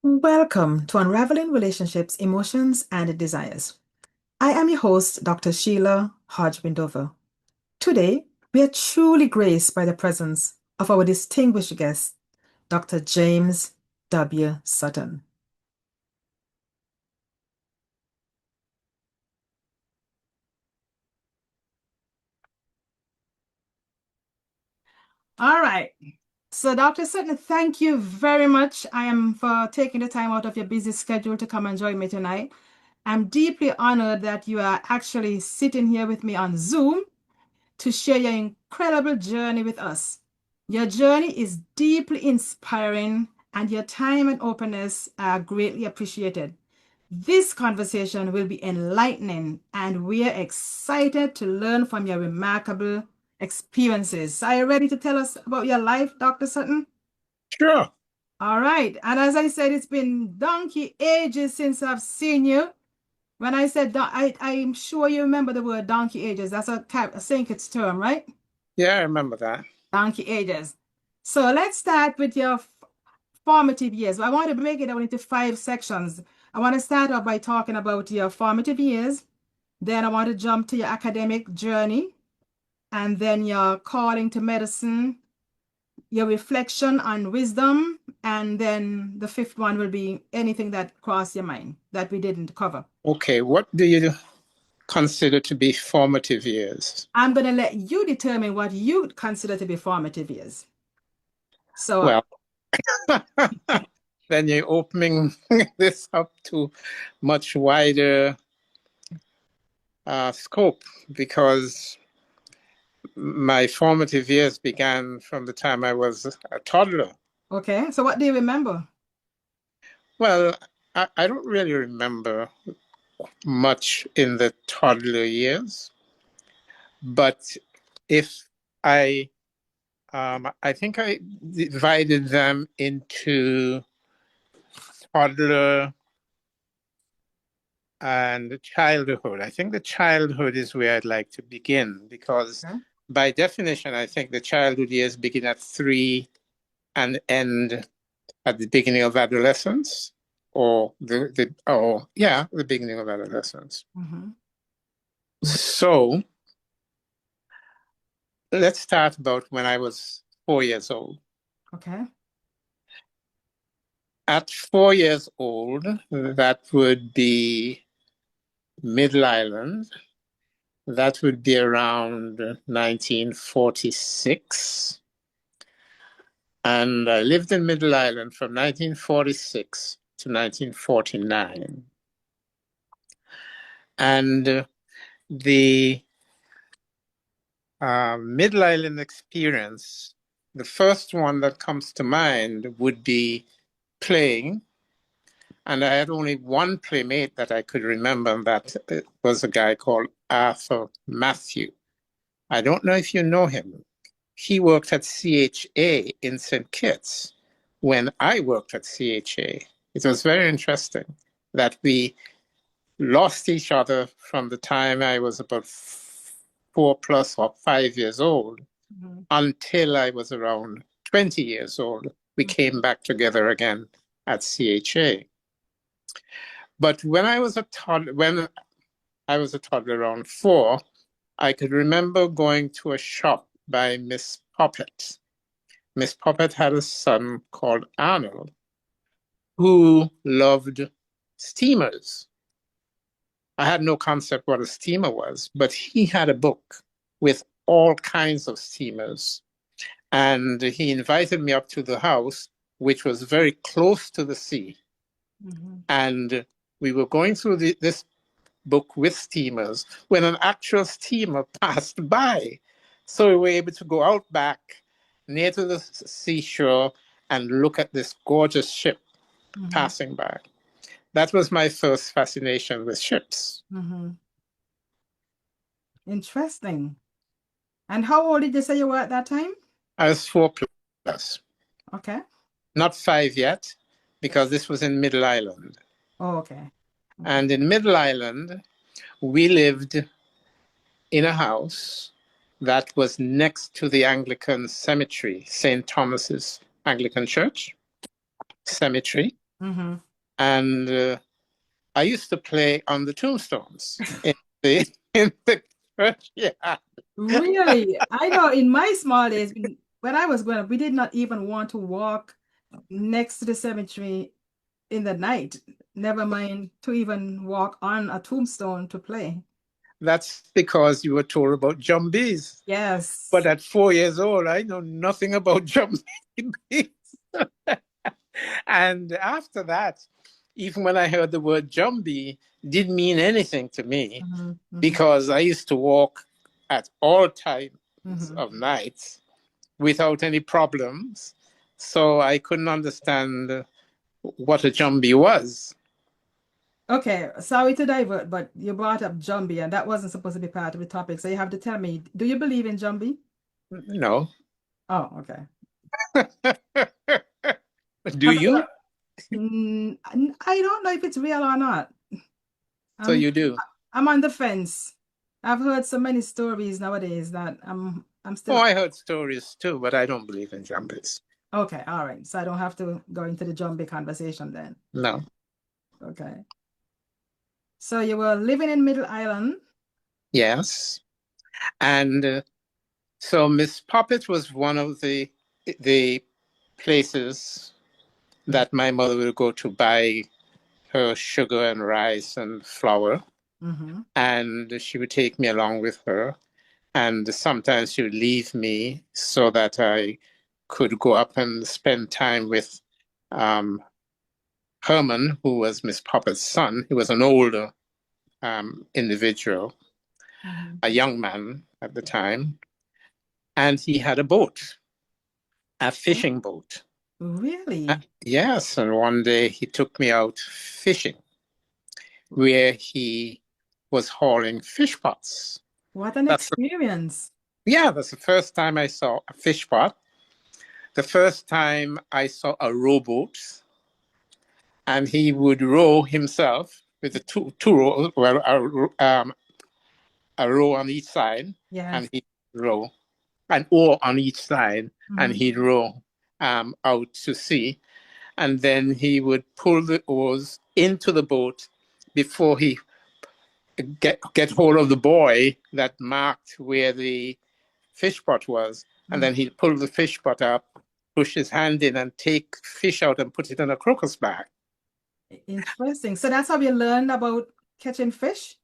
Welcome to Unraveling Relationships, Emotions, and Desires. I am your host, Dr. Sheila Hodge-Windover. Today, we are truly graced by the presence of our distinguished guest, Dr. James W. Stutton. All right. So, Dr. Sutton, thank you very much. I am for taking the time out of your busy schedule to come and join me tonight. I'm deeply honored that you are actually sitting here with me on Zoom to share your incredible journey with us. Your journey is deeply inspiring, and your time and openness are greatly appreciated. This conversation will be enlightening, and we are excited to learn from your remarkable experiences. Are you ready to tell us about your life, Dr. Sutton? Sure. All right. And as I said, it's been donkey ages since I've seen you. When I said, I'm sure you remember the word donkey ages. That's a St. Kitts term, right? Yeah, I remember that. Donkey ages. So let's start with your formative years. I want to break it down into five sections. I want to start off by talking about your formative years. Then I want to jump to your academic journey, and then your calling to medicine, your reflection on wisdom, and then the fifth one will be anything that crossed your mind that we didn't cover. Okay, what do you consider to be formative years? I'm going to let you determine what you consider to be formative years. So, Well, then you're opening this up to much wider scope because my formative years began from the time I was a toddler. okay. So what do you remember? Well, I don't really remember much in the toddler years, but if I I think I divided them into toddler and childhood. I think the childhood is where I'd like to begin because, Okay. by definition, I think the childhood years begin at 3 and end at the beginning of adolescence, or the beginning of adolescence. Mm-hmm. So let's start about when I was 4 years old. Okay. At 4 years old, that would be Middle Island. That would be around 1946. And I lived in Middle Island from 1946 to 1949. And the Middle Island experience, the first one that comes to mind would be playing. And I had only one playmate that I could remember, and that was a guy called Arthur Matthew. I don't know if you know him. He worked at CHA in St. Kitts when I worked at CHA. It was very interesting that we lost each other from the time I was about 4 plus or 5 years old Mm-hmm. until I was around 20 years old. We came back together again at CHA. But when I was a toddler, around 4, I could remember going to a shop by Miss Poppet. Miss Poppet had a son called Arnold who loved steamers. I had no concept what a steamer was, but he had a book with all kinds of steamers. And he invited me up to the house, which was very close to the sea. Mm-hmm. And we were going through this book with steamers when an actual steamer passed by. So we were able to go out back near to the seashore and look at this gorgeous ship Mm-hmm. passing by. That was my first fascination with ships. Mm-hmm. Interesting. And how old did you say you were at that time? I was 4 plus, Okay. not 5 yet, because this was in Middle Island. Oh, okay. Okay. And in Middle Island, we lived in a house that was next to the Anglican cemetery, St. Thomas's Anglican Church cemetery. Mm-hmm. And I used to play on the tombstones in the in the churchyard. Really? I know in my small days, when I was growing up, we did not even want to walk next to the cemetery in the night. Never mind to even walk on a tombstone to play. That's because you were told about jumbies. But Yes. at 4 years old, I know nothing about jumbies. And after that, even when I heard the word jumbie, didn't mean anything to me Mm-hmm. Mm-hmm. because I used to walk at all times Mm-hmm. of night without any problems. So I couldn't understand what a jumbie was. Okay, sorry to divert, but you brought up Jumbie, and that wasn't supposed to be part of the topic. So you have to tell me, do you believe in Jumbie? No. Oh, okay. Do you? I don't know if it's real or not. So I'm you do. I'm on the fence. I've heard so many stories nowadays that I'm Oh, still I heard stories too, but I don't believe in jumbies. okay. All right, so I don't have to go into the Jumbie conversation then. No. Okay. So you were living in Middle Island. Yes. And so Miss Poppet was one of the places that my mother would go to buy her sugar and rice and flour. Mm-hmm. And she would take me along with her. And sometimes she would leave me so that I could go up and spend time with um, Herman, who was Miss Poppet's son. He was an older individual, Mm-hmm. a young man at the time. And he had a boat, a fishing boat. Really? Yes, and one day he took me out fishing where he was hauling fish pots. What an That's the, experience. yeah, that's the first time I saw a fish pot. The first time I saw a rowboat, and he would row himself with the two rows, well, a row on each side, and Yes. he'd row, an oar on each side, and Mm-hmm. he'd row out to sea. And then he would pull the oars into the boat before he get hold of the buoy that marked where the fish pot was, and then he'd pull the fish pot up, push his hand in, and take fish out and put it in a crocus bag. Interesting. So that's how you learned about catching fish?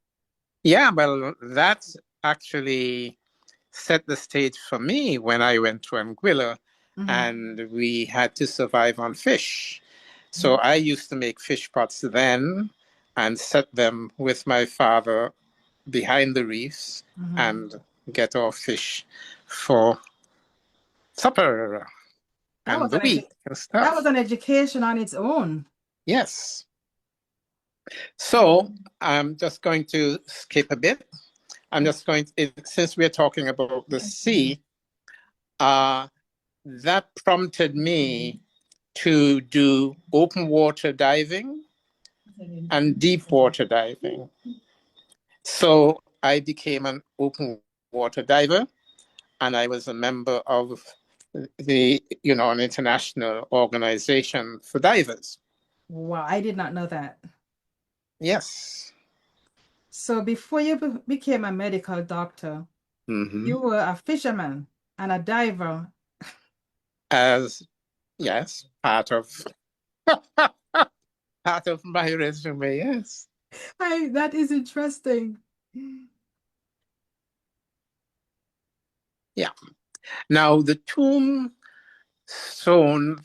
Yeah, well, that actually set the stage for me when I went to Anguilla, Mm-hmm. and we had to survive on fish. So I used to make fish pots then and set them with my father behind the reefs Mm-hmm. and get our fish for supper That and was the an week and that was stuff. an education on its own. Yes. So I'm just going to skip a bit. I'm just going to, since we're talking about the sea, uh, that prompted me to do open water diving and deep water diving. So I became an open water diver, and I was a member of an international organization for divers. Wow, I did not know that. Yes. So before you became a medical doctor, Hmm. you were a fisherman and a diver. As yes, part of my resume. Yes. That is interesting. Yeah. Now the tombstone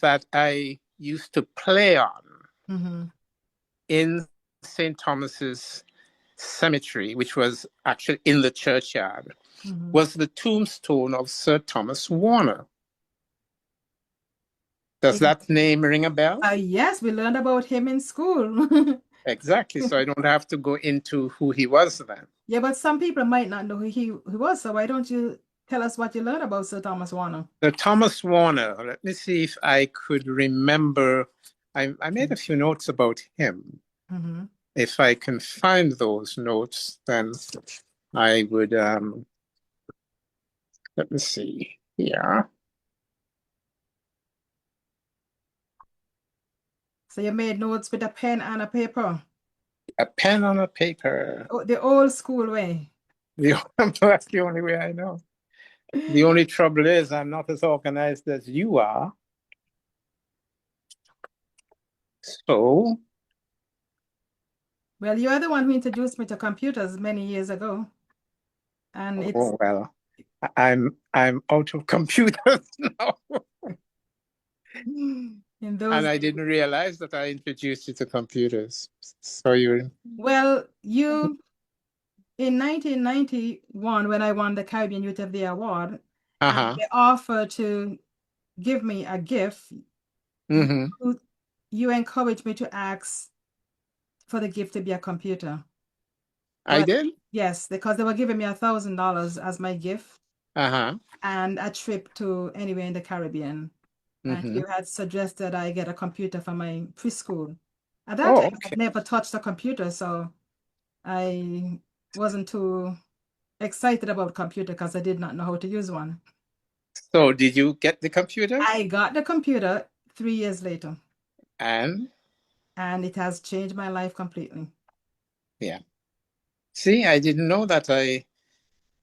that I used to play on Mm-hmm. in St. Thomas's Cemetery, which was actually in the churchyard, Mm-hmm. was the tombstone of Sir Thomas Warner. Does that name ring a bell? Yes, we learned about him in school. Exactly. So I don't have to go into who he was then. Yeah, but some people might not know who he was. So why don't you tell us what you learned about Sir Thomas Warner? So Thomas Warner, let me see if I could remember. I made a few notes about him. Mm-hmm. If I can find those notes, then I would, let me see here. So you made notes with a pen and a paper. A pen on a paper. Oh, the old school way. That's the only way I know. The only trouble is I'm not as organized as you are. So, Well, you are the one who introduced me to computers many years ago. And it's oh well, I'm out of computers now. in And those I days. didn't realize that I introduced you to computers. So you, Well, you in 1991, when I won the Caribbean Youth of the Award, and uh-huh. they offered to give me a gift, you Mm-hmm. you encouraged me to ask for the gift to be a computer. I But did? yes, because they were giving me $1,000 as my gift Uh-huh. and a trip to anywhere in the Caribbean. And Mm-hmm. you had suggested I get a computer for my preschool. At that Oh, time, I'd okay. never touched a computer, so I wasn't too excited about computer because I did not know how to use one. So did you get the computer? I got the computer 3 years later, And and it has changed my life completely. yeah. See, I didn't know that I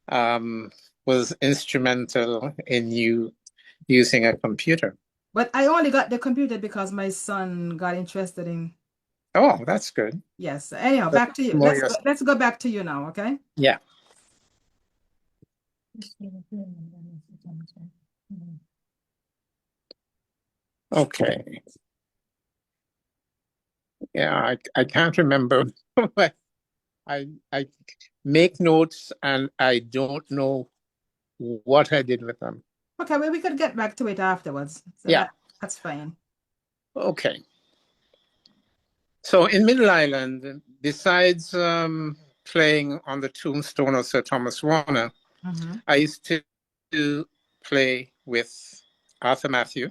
um was instrumental in you using a computer. But I only got the computer because my son got interested in. Oh, that's good. Yes. Anyhow, That's back to you. more your, Let's go back to you now, okay? yeah. Okay. Yeah, I can't remember. I make notes and I don't know what I did with them. Okay, well, we could get back to it afterwards. So Yeah. that's fine. Okay. So in Middle Island, besides playing on the tombstone of Sir Thomas Warner, Hmm. I used to play with Arthur Matthew.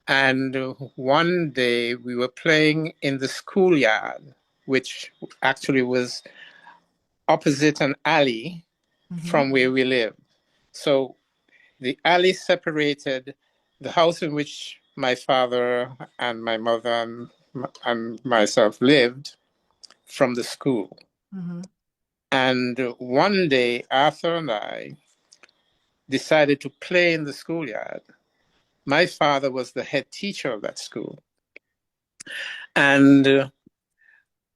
And one day we were playing in the schoolyard, which actually was opposite an alley Hmm. from where we lived. So the alley separated the house in which my father and my mother and myself lived from the school. Hmm. And one day, Arthur and I decided to play in the schoolyard. My father was the head teacher of that school. And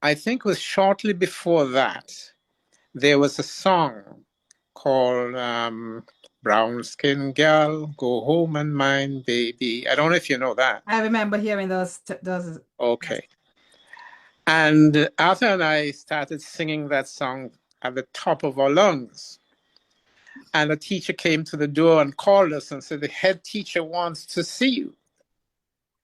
I think it was shortly before that, there was a song called Brown Skin Gal, Go Home and Mine Baby. I don't know if you know that. I remember hearing those. Yes. Okay. And Arthur and I started singing that song at the top of our lungs. And a teacher came to the door and called us and said, the head teacher wants to see you.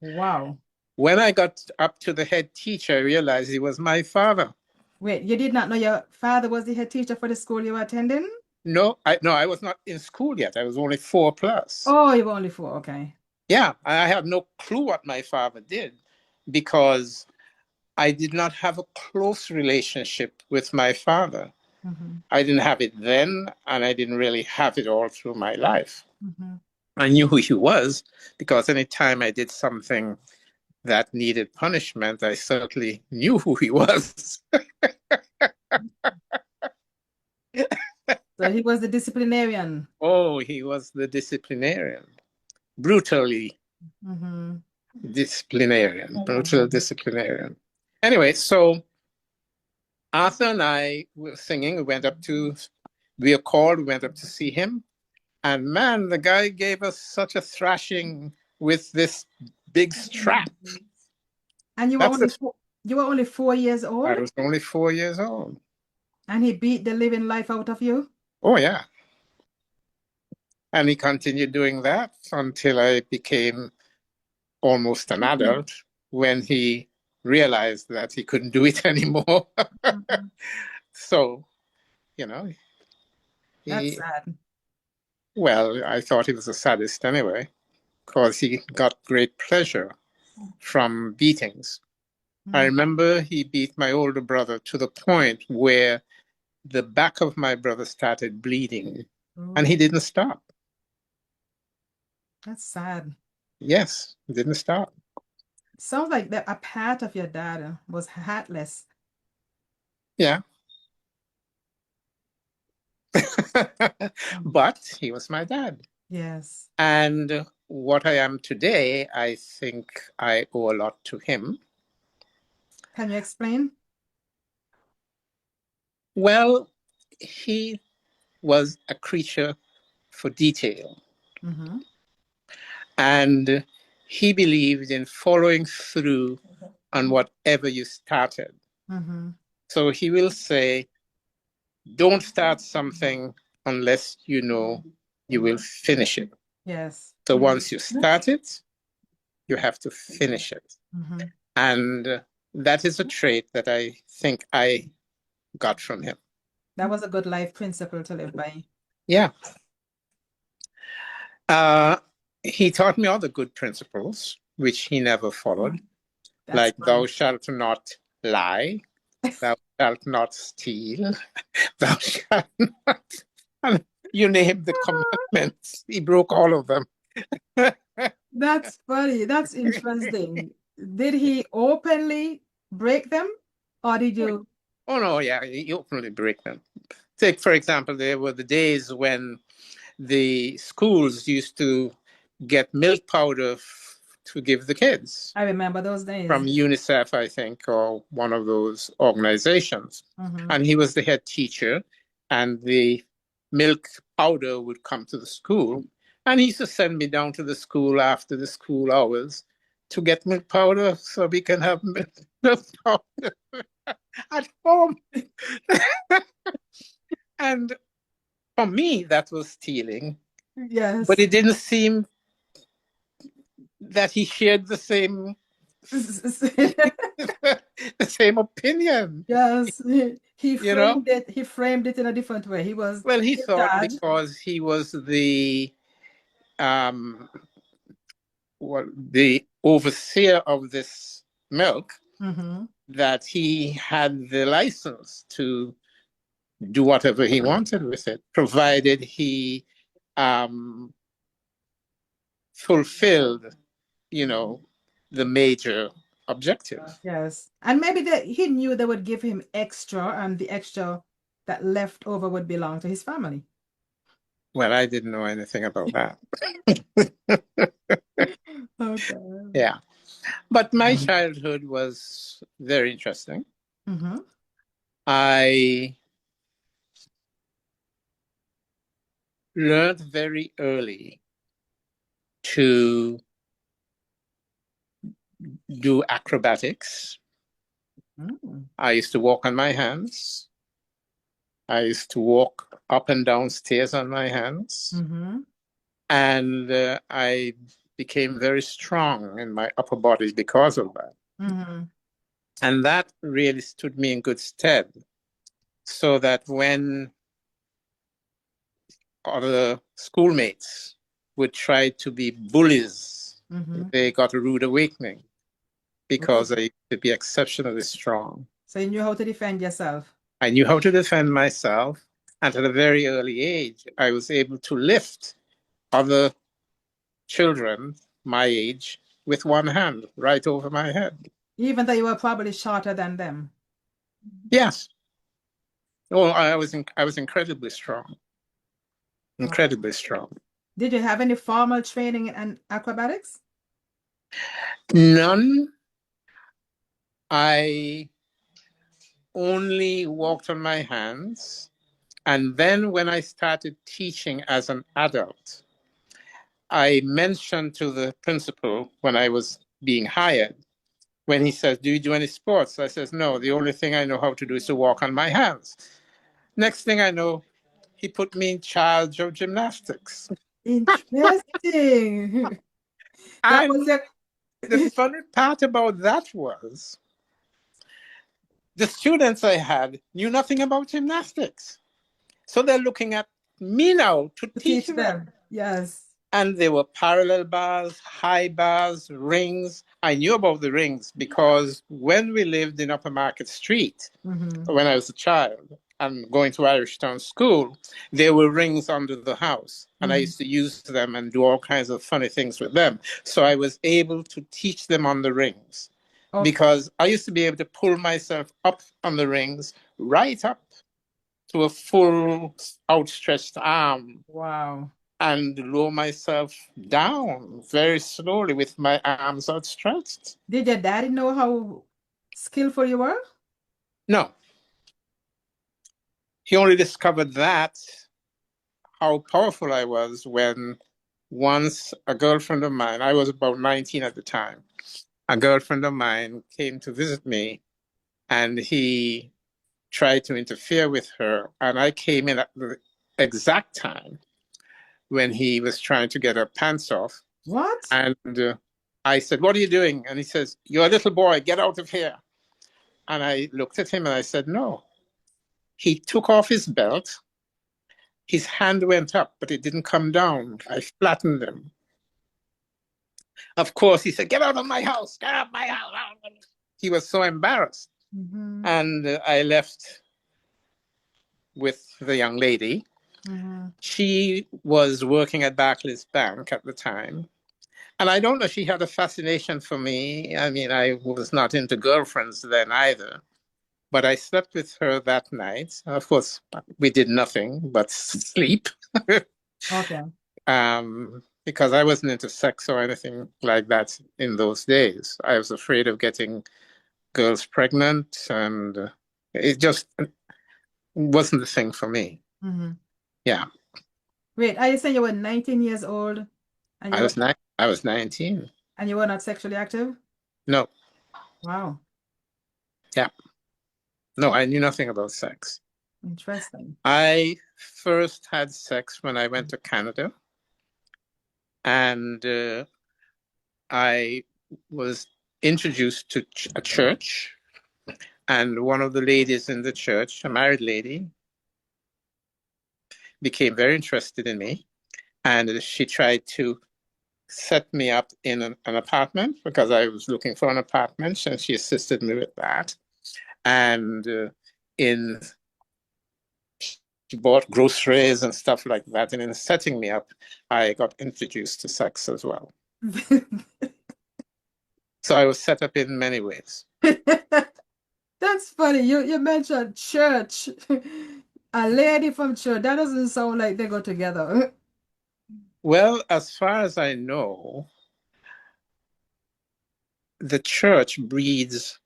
Wow. When I got up to the head teacher, I realized he was my father. Wait, you did not know your father was the head teacher for the school you were attending? No, I was not in school yet. I was only 4 plus. Oh, you were only four. Okay. Yeah, I had no clue what my father did because I did not have a close relationship with my father. Hmm. I didn't have it then, and I didn't really have it all through my life. Hmm. I knew who he was because anytime I did something that needed punishment, I certainly knew who he was. So he was the disciplinarian. Oh, he was the disciplinarian, brutally Hmm. disciplinarian, brutal disciplinarian. Anyway, so Arthur and I were singing. We were called, we went up to see him. And man, the guy gave us such a thrashing with this big strap. And That's the, you were only 4 years I old, was only 4 years old. and he beat the living life out of you. Oh, yeah. And he continued doing that until I became almost an adult when he realized that he couldn't do it anymore. Mhm. So, you know, That's he, sad. well, I thought he was a sadist anyway, because he got great pleasure from beatings. I Mm. remember he beat my older brother to the point where the back of my brother started bleeding, and he Oh, didn't stop. that's sad. Yes, he didn't stop. Sounds like that a part of your dad was heartless. Yeah. Mm. But he was my dad. Yes. And what I am today, I think I owe a lot to him. Can you explain? Well, he was a creature for detail. Mm-hmm. And he believed in following through on whatever you started. Mm-hmm. So he will say, don't start something unless you know you will finish it. Yes. So once you start it, you have to finish it. Mm-hmm. And that is a trait that I think I got from him. That was a good life principle to live by. Yeah. Uh, he taught me all the good principles, which he never followed, That's like thou fun. shalt not lie, thou shalt not steal, thou shalt not. And you name the commandments, he broke all of them. That's funny. That's interesting. Did he openly break them, or did you? Oh, no, yeah, he openly break them. Take, for example, there were the days when the schools used to get milk powder to give the kids I remember those from days. UNICEF, I think, or one of those organizations. Mm-hmm. And he was the head teacher, and the milk powder would come to the school. And he used to send me down to the school after the school hours to get milk powder so we can have milk powder at home. And for me, that was stealing, but Yes. it didn't seem that he shared the same the same opinion, Yes. He you know. framed it. He framed it in a different way. He was Well, he in thought charge. because he was um the overseer of this milk Mm-hmm. that he had the license to do whatever he wanted with it, provided he um fulfilled, you know, the major objective. Yes. And maybe that he knew they would give him extra, and the extra that left over would belong to his family. Well, I didn't know anything about that. Okay. Yeah. But my childhood was very interesting. Mm-hmm. I learned very early to do acrobatics. Mm-hmm. I used to walk on my hands. I used to walk up and down stairs on my hands. Mm-hmm. And I became very strong in my upper body because of that. Mm-hmm. And that really stood me in good stead. So that when other schoolmates would try to be bullies, Mm-hmm. they got a rude awakening Oh, because I used to be exceptionally strong. so you knew how to defend yourself. I knew how to defend myself, and at a very early age, I was able to lift other children my age with one hand right over my head. Even though you were probably shorter than them. Yes. Oh, I was incredibly strong, Oh. incredibly strong. Did you have any formal training in acrobatics? None. I only walked on my hands. And then when I started teaching as an adult, I mentioned to the principal when I was being hired, when he says, do you do any sports? I says, no, the only thing I know how to do is to walk on my hands. Next thing I know, he put me in charge of gymnastics. Interesting. That And was your the funny part about that was the students I had knew nothing about gymnastics. So they're looking at me now to to teach teach them. them. Yes. And there were parallel bars, high bars, rings. I knew about the rings because when we lived in Upper Market Street, Mm-hmm. when I was a child, and going to Irish Town School, there were rings under the house. And I Mm-hmm. used to use them and do all kinds of funny things with them. So I was able to teach them on the rings Okay. because I used to be able to pull myself up on the rings right up to a full outstretched arm Wow. and lower myself down very slowly with my arms outstretched. Did your daddy know how skillful you were? No, he only discovered that how powerful I was when once a girlfriend of mine, I was about 19 at the time, a girlfriend of mine came to visit me and he tried to interfere with her. And I came in at the exact time when he was trying to get her pants off. What? And I said, "What are you doing?" And he says, "You're a little boy, get out of here." And I looked at him and I said, "No." He took off his belt. His hand went up, but it didn't come down. I flattened him. Of course, he said, "Get out of my house, get out of my house." He was so embarrassed. Mm-hmm. And I left with the young lady. Mm-hmm. She was working at Barclays Bank at the time. And I don't know, she had a fascination for me. I mean, I was not into girlfriends then either. But I slept with her that night. Of course, we did nothing but sleep. Okay. Because I wasn't into sex or anything like that in those days. I was afraid of getting girls pregnant, and it just wasn't the thing for me. Mm-hmm. Yeah, Wait, are you saying you were 19 years old and you were I was 19. not sexually active? No, Wow. yeah, no, I knew nothing about sex. Interesting. I first had sex when I went to Canada, and I was introduced to a church, and one of the ladies in the church, a married lady, became very interested in me, and she tried to set me up in an apartment because I was looking for an apartment, and she assisted me with that. And in she bought groceries and stuff like that, and in setting me up, I got introduced to sex as well. So I was set up in many ways. That's funny. You mentioned church. A lady from church. That doesn't sound like they go together. Well, as far as I know, the church breeds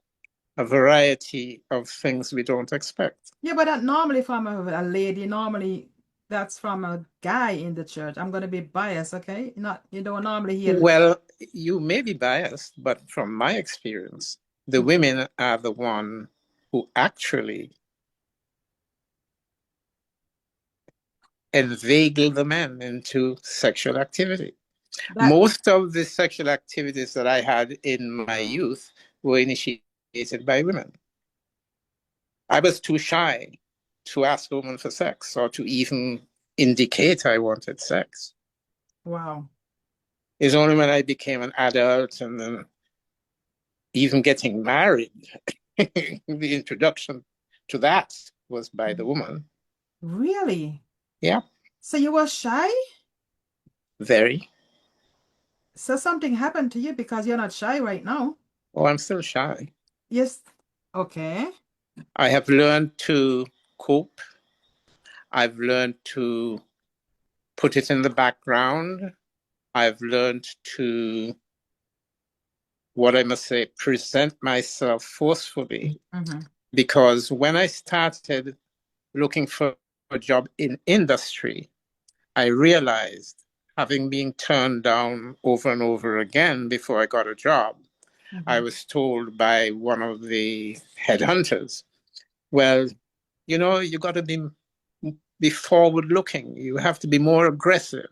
a variety of things we don't expect. Yeah, but that normally from a lady, normally that's from a guy in the church. I'm gonna be biased, okay? Not you don't normally hear. Well, you may be biased, but from my experience, the women are the one who actually inveigle the men into sexual activity. That Most of the sexual activities that I had in my youth were initiated by women. I was too shy to ask a woman for sex or to even indicate I wanted sex. wow. It's only when I became an adult and then even getting married, the introduction to that was by the woman. Really? Yeah, So you were shy? very. So something happened to you because you're not shy right now. Oh, I'm still shy. Yes. Okay. I have learned to cope. I've learned to put it in the background. I've learned to, what I must say, present myself forcefully. Mm-hmm. Because when I started looking for a job in industry, I realized, having been turned down over and over again before I got a job, I Mm-hmm. was told by one of the headhunters, well, you know, you got to be forward looking. You have to be more aggressive.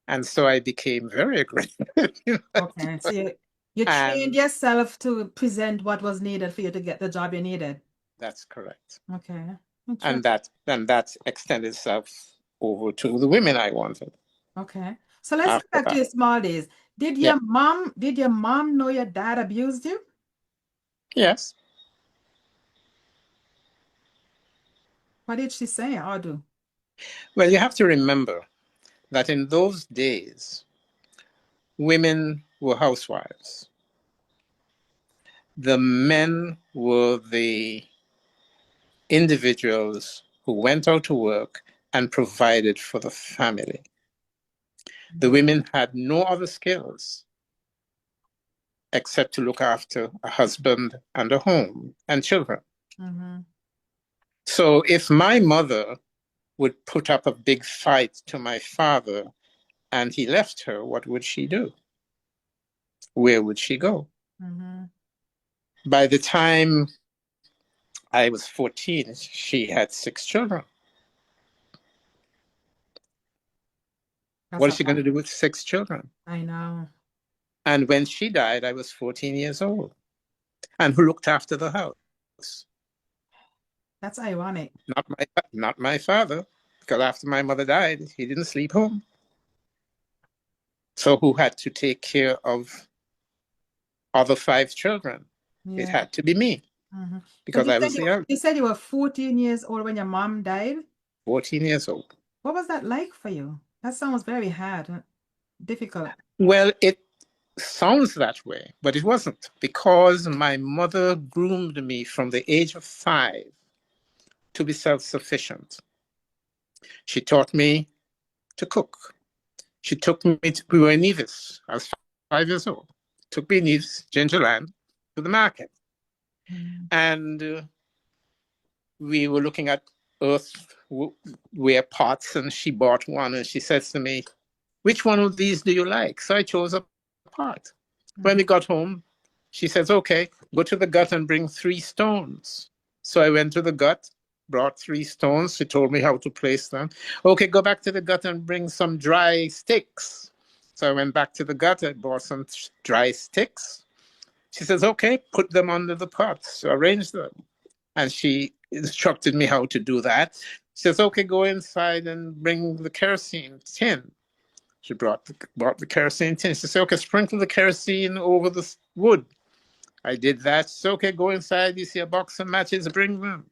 And so I became very aggressive. You know? Okay. So you trained And yourself to present what was needed for you to get the job you needed. that's correct. Okay. And Interesting. that extended itself over to the women I wanted Okay. So let's go after back to that. your small days. Yeah. Did your mom know your dad abused you? Yes. What did she say or do? Well, you have to remember that in those days, women were housewives. The men were the individuals who went out to work and provided for the family. The women had no other skills except to look after a husband and a home and children. Mm-hmm. So if my mother would put up a big fight to my father and he left her, what would she do? Where would she go? Mm-hmm. By the time I was 14, she had 6 children. That's What is a she going lot. to do with 6 children? I know. And when she died, I was 14 years old. And who looked after the house? That's ironic. Not my father, because after my mother died, he didn't sleep home. So who had to take care of other 5 children? It Yeah. had to be me Mm-hmm. So because I was the young, you said you were 14 years old when your mom died. 14 years old. What was that like for you? That sounds very hard, difficult. Well, it sounds that way, but it wasn't because my mother groomed me from the age of 5 to be self-sufficient. She taught me to cook. She took me to, we were in Nevis. I was 5 years old. Took me in Nevis, Gingerland, to the market. Mm-hmm. And we were looking at earthware pots, and she bought one, and she says to me, which one of these do you like? So I chose a pot. When we got home, she says, okay, go to the gut and bring 3 stones. So I went to the gut, brought 3 stones. She told me how to place them. Okay, go back to the gut and bring some dry sticks. So I went back to the gut, I bought some dry sticks. She says, okay, put them under the pot. So arrange them. And she instructed me how to do that. She says, okay, go inside and bring the kerosene tin. She brought the kerosene tin. She said, okay, sprinkle the kerosene over the wood. I did that. She said, okay, go inside. You see a box of matches, bring them.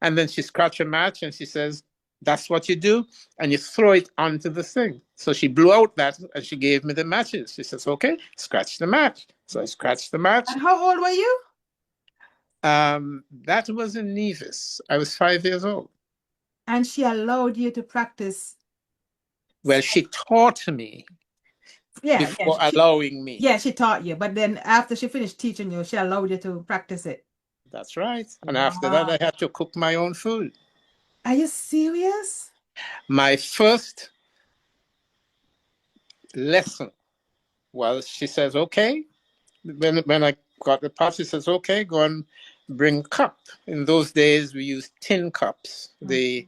And then she scratched a match and she says, that's what you do. And you throw it onto the thing. So she blew out that and she gave me the matches. She says, okay, scratch the match. So I scratched the match. And how old were you? That was in Nevis. I was 5 years old. And she allowed you to practice. Well, she taught me Yeah, yeah. before allowing me. Yeah, she taught you, but then after she finished teaching you, she allowed you to practice it. That's right. And after that, Wow. I had to cook my own food. Are you serious? My first lesson was she says, okay, when I got the pot, she says, okay, go and bring cup. In those days, we used tin cups. The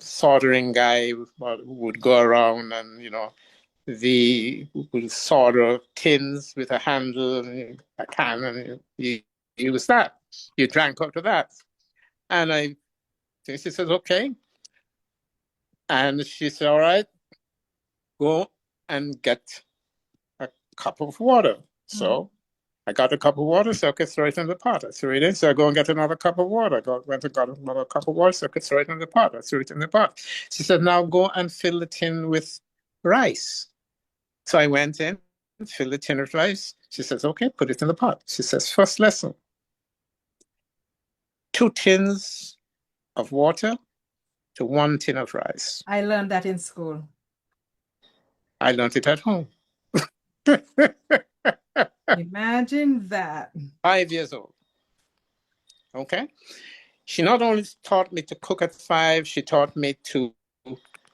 soldering guy would go around and, the would solder tins with a handle and a can, and you use that. You drank out of that. And she says, okay. And she said, all right, go and get a cup of water. Mhm. So I got a cup of water, so I could throw it in the pot. I threw it in, so I go and get another cup of water. Went and got another cup of water, so I could throw it in the pot. I threw it in the pot. She said, now go and fill the tin with rice. So I went in, filled the tin with rice. She says, okay, put it in the pot. She says, first lesson, 2 tins of water to 1 tin of rice. I learned that in school. I learned it at home. Imagine that. 5 years old. Okay. She not only taught me to cook at 5, she taught me to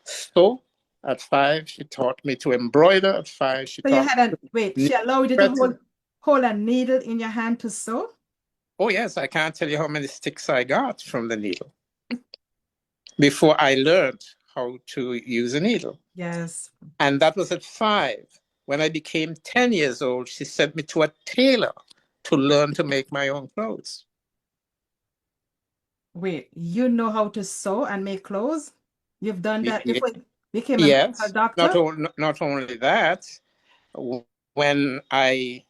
sew at 5. She taught me to embroider at 5. She So you taught had me wait, to she knit allowed you to sweaters. hold a needle in your hand to sew? Oh, yes, I can't tell you how many sticks I got from the needle before I learned how to use a needle. Yes. And that was at 5. When I became 10 years old, she sent me to a tailor to learn to make my own clothes. Wait, you know how to sew and make clothes? You've done that before you became a medical Yes, doctor? not only that, when I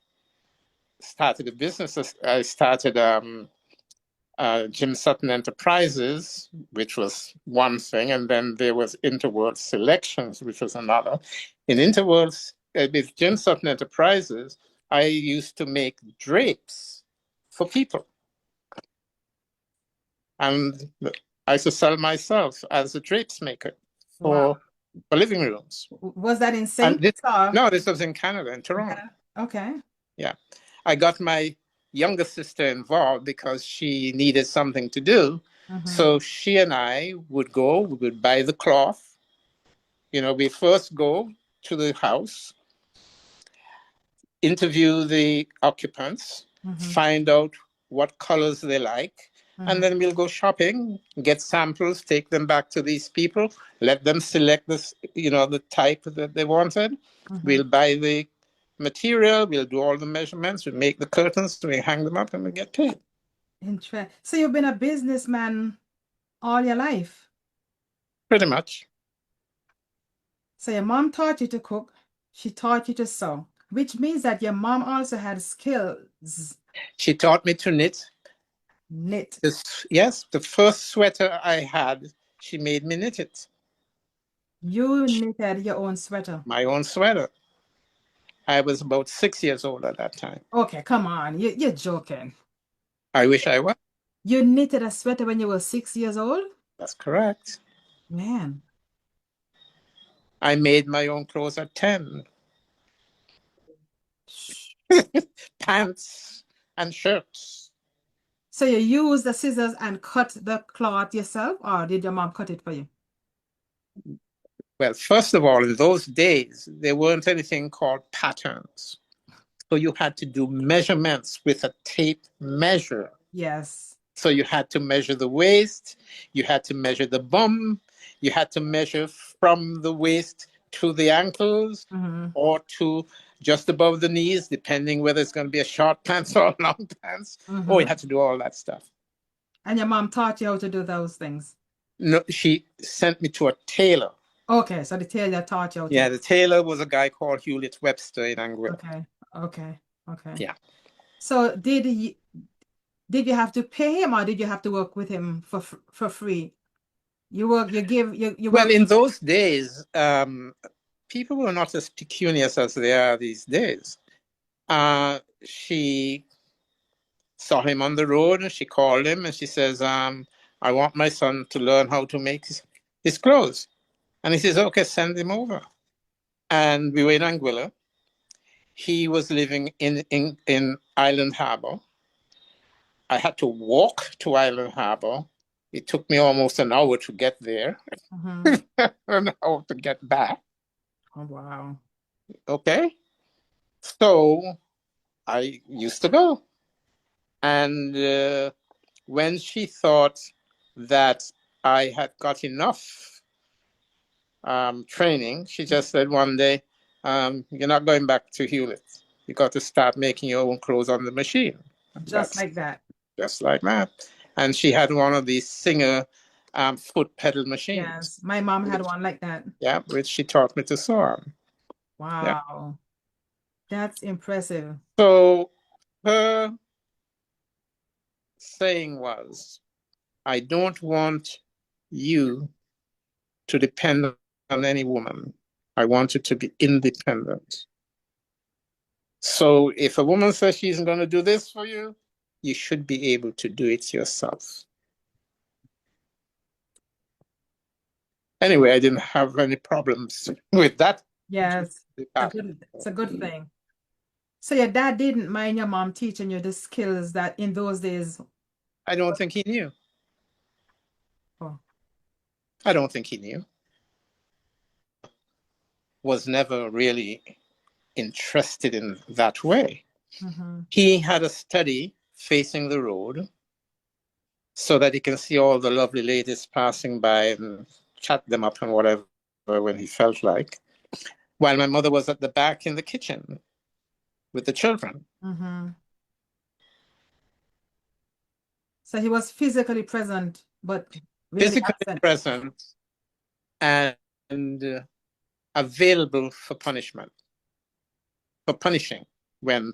started a business, I started Jim Sutton Enterprises, which was one thing, and then there was Interworld Selections, which was another. In Interworld, with Jim Sutton Enterprises, I used to make drapes for people, and I used to sell myself as a drapes maker Wow. for living rooms. Was that in And St. Star? no, this was in Canada, in Toronto. Okay. Yeah. I got my younger sister involved because she needed something to do. So she and I would go, we would buy the cloth. We first go to the house, interview the occupants, find out what colors they like, and then we'll go shopping, get samples, take them back to these people, let them select this, the type that they wanted. We'll buy the material, we'll do all the measurements, we make the curtains, we hang them up, and we get paid. Interesting. So you've been a businessman all your life. Pretty much. So your mom taught you to cook. She taught you to sew, which means that your mom also had skills. She taught me to knit. Knit. Yes, the first sweater I had, she made me knit it. You knitted your own sweater. My own sweater. I was about 6 years old at that time. Okay, come on. You're joking. I wish I was. You knitted a sweater when you were 6 years old? That's correct. Man. I made my own clothes at 10. Pants and shirts. So you used the scissors and cut the cloth yourself, or did your mom cut it for you? Well, first of all, in those days, there weren't anything called patterns. So you had to do measurements with a tape measure. Yes. So you had to measure the waist, you had to measure the bum, you had to measure from the waist to the ankles or to just above the knees, depending whether it's going to be a short pants or a long pants. Oh, you had to do all that stuff. And your mom taught you how to do those things? No, she sent me to a tailor. Okay, so the tailor taught you how to. Yeah, the tailor was a guy called Hewlett Webster in Anguilla. Okay. Yeah. So did you have to pay him, or did you have to work with him for free? You work. Well, in those days, people were not as pecunious as they are these days. She saw him on the road and she called him and she says, I want my son to learn how to make his clothes. And he says, okay, send him over. And we were in Anguilla. He was living in Island Harbor. I had to walk to Island Harbor. It took me almost an hour to get there, an hour to get back. Oh, wow. Okay. So I used to go. And when she thought that I had got enough training, she just said one day, you're not going back to Hewlett. You got to start making your own clothes on the machine. Just like that. Just like that. And she had one of these Singer foot pedal machines. Yes, my mom had one like that. Yeah, which she taught me to sew on. Wow. That's impressive. So her saying was, I don't want you to depend on any woman. I want you to be independent. So if a woman says she's going to do this for you, you should be able to do it yourself. Anyway, I didn't have any problems with that. Yes, it's a good thing. So your dad didn't mind your mom teaching you the skills that in those days? I don't think he knew. Oh. I don't think he knew. Was never really interested in that way. He had a study facing the road so that he can see all the lovely ladies passing by and chat them up and whatever when he felt like, while my mother was at the back in the kitchen with the children. So he was physically present, but really physically absent. Present and available for punishment, for punishing when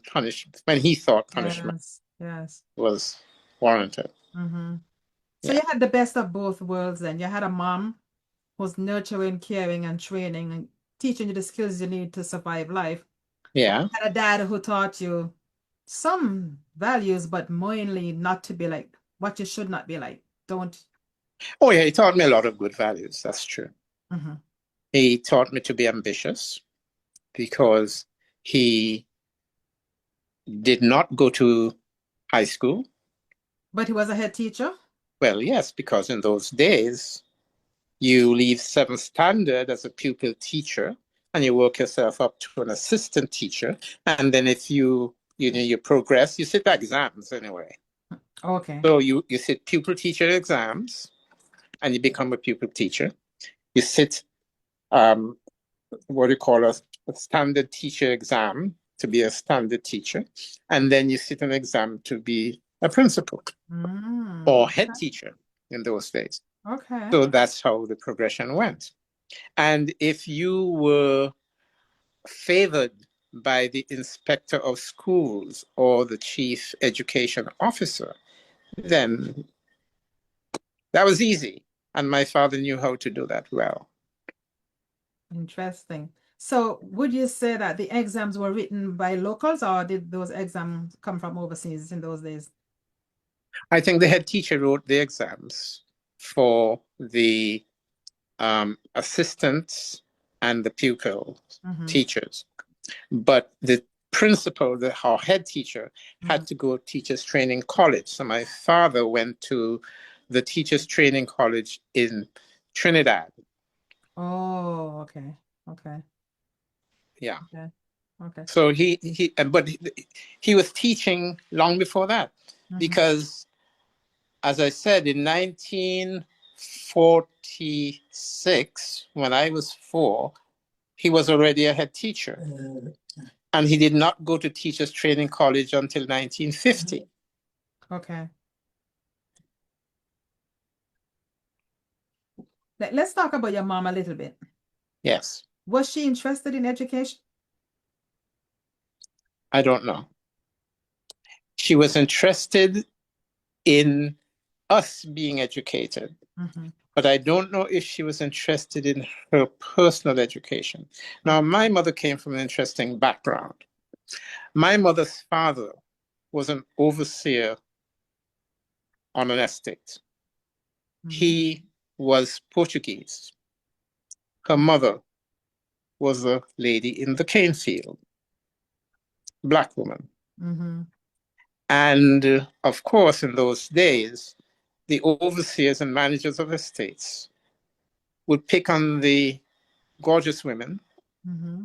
he thought punishment Yes. was warranted. Mm-hmm. So you Yeah. had the best of both worlds then. You had a mom who's nurturing, caring, and training and teaching you the skills you need to survive life. Yeah. Had a dad who taught you some values, but mainly not to be like what you should not be like. Don't. Oh, yeah. He taught me a lot of good values. That's true. Mm-hmm. He taught me to be ambitious because he did not go to high school. But he was a head teacher. Well, yes, because in those days, you leave seventh standard as a pupil teacher and you work yourself up to an assistant teacher. And then if you progress, you sit exams anyway. Okay. So you sit pupil teacher exams and you become a pupil teacher. You sit um, what do you call a standard teacher exam to be a standard teacher, and then you sit an exam to be a principal or head teacher in those days. Okay. So that's how the progression went. And if you were favored by the inspector of schools or the chief education officer, then that was easy. And my father knew how to do that well. Interesting. So would you say that the exams were written by locals or did those exams come from overseas in those days? I think the head teacher wrote the exams for the assistants and the pupil Mm-hmm. teachers. But the principal, our head teacher, Mm-hmm. had to go teachers training college. So my father went to the teachers training college in Trinidad. Oh, okay. Okay. Yeah. Okay. Okay. So but he was teaching long before that Mm-hmm. because, as I said, in 1946, when I was 4, he was already a head teacher. And he did not go to teachers training college until 1950. Okay. Let's talk about your mom a little bit. Yes. Was she interested in education? I don't know. She was interested in us being educated, Mm-hmm. but I don't know if she was interested in her personal education. Now, my mother came from an interesting background. My mother's father was an overseer on an estate. Mm-hmm. He was Portuguese. Her mother was a lady in the cane field, black woman. Mm-hmm. And of course, in those days, the overseers and managers of estates would pick on the gorgeous women Mm-hmm.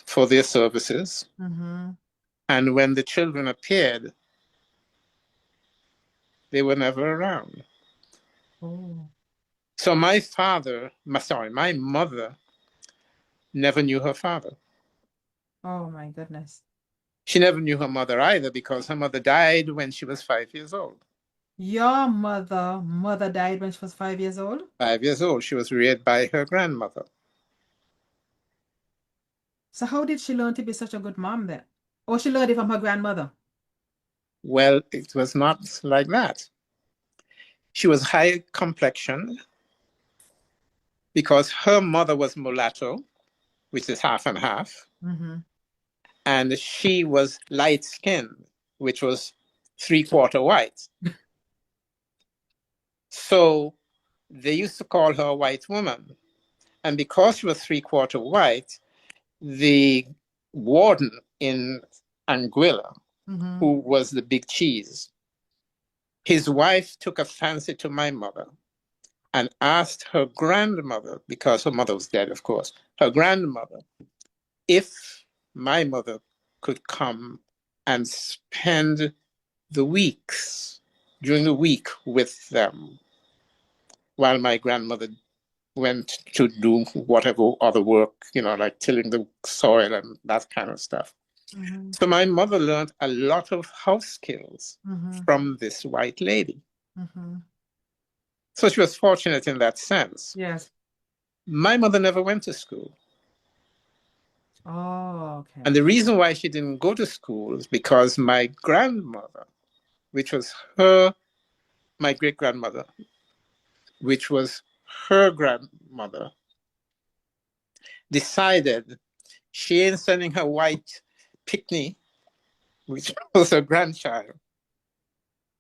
for their services. Mm-hmm. And when the children appeared, they were never around. Oh. So my mother never knew her father. Oh my goodness. She never knew her mother either because her mother died when she was 5 years old. Your mother died when she was 5 years old? 5 years old. She was reared by her grandmother. So how did she learn to be such a good mom then? Or she learned it from her grandmother? Well, it was not like that. She was high complexion because her mother was mulatto, which is half and half, Mm-hmm. and she was light skinned, which was three-quarter white. So they used to call her a white woman. And because she was three-quarter white, the warden in Anguilla, Mm-hmm. who was the big cheese, his wife took a fancy to my mother and asked her grandmother, because her mother was dead, of course, her grandmother, if my mother could come and spend the weeks during the week with them while my grandmother went to do whatever other work, like tilling the soil and that kind of stuff. Mm-hmm. So my mother learned a lot of house skills Mm-hmm. from this white lady. Mm-hmm. So she was fortunate in that sense. Yes. My mother never went to school. Oh, And okay. the reason why she didn't go to school is because my grandmother, which was her my great-grandmother, which was her grandmother, decided she ain't sending her white picnic, which was her grandchild,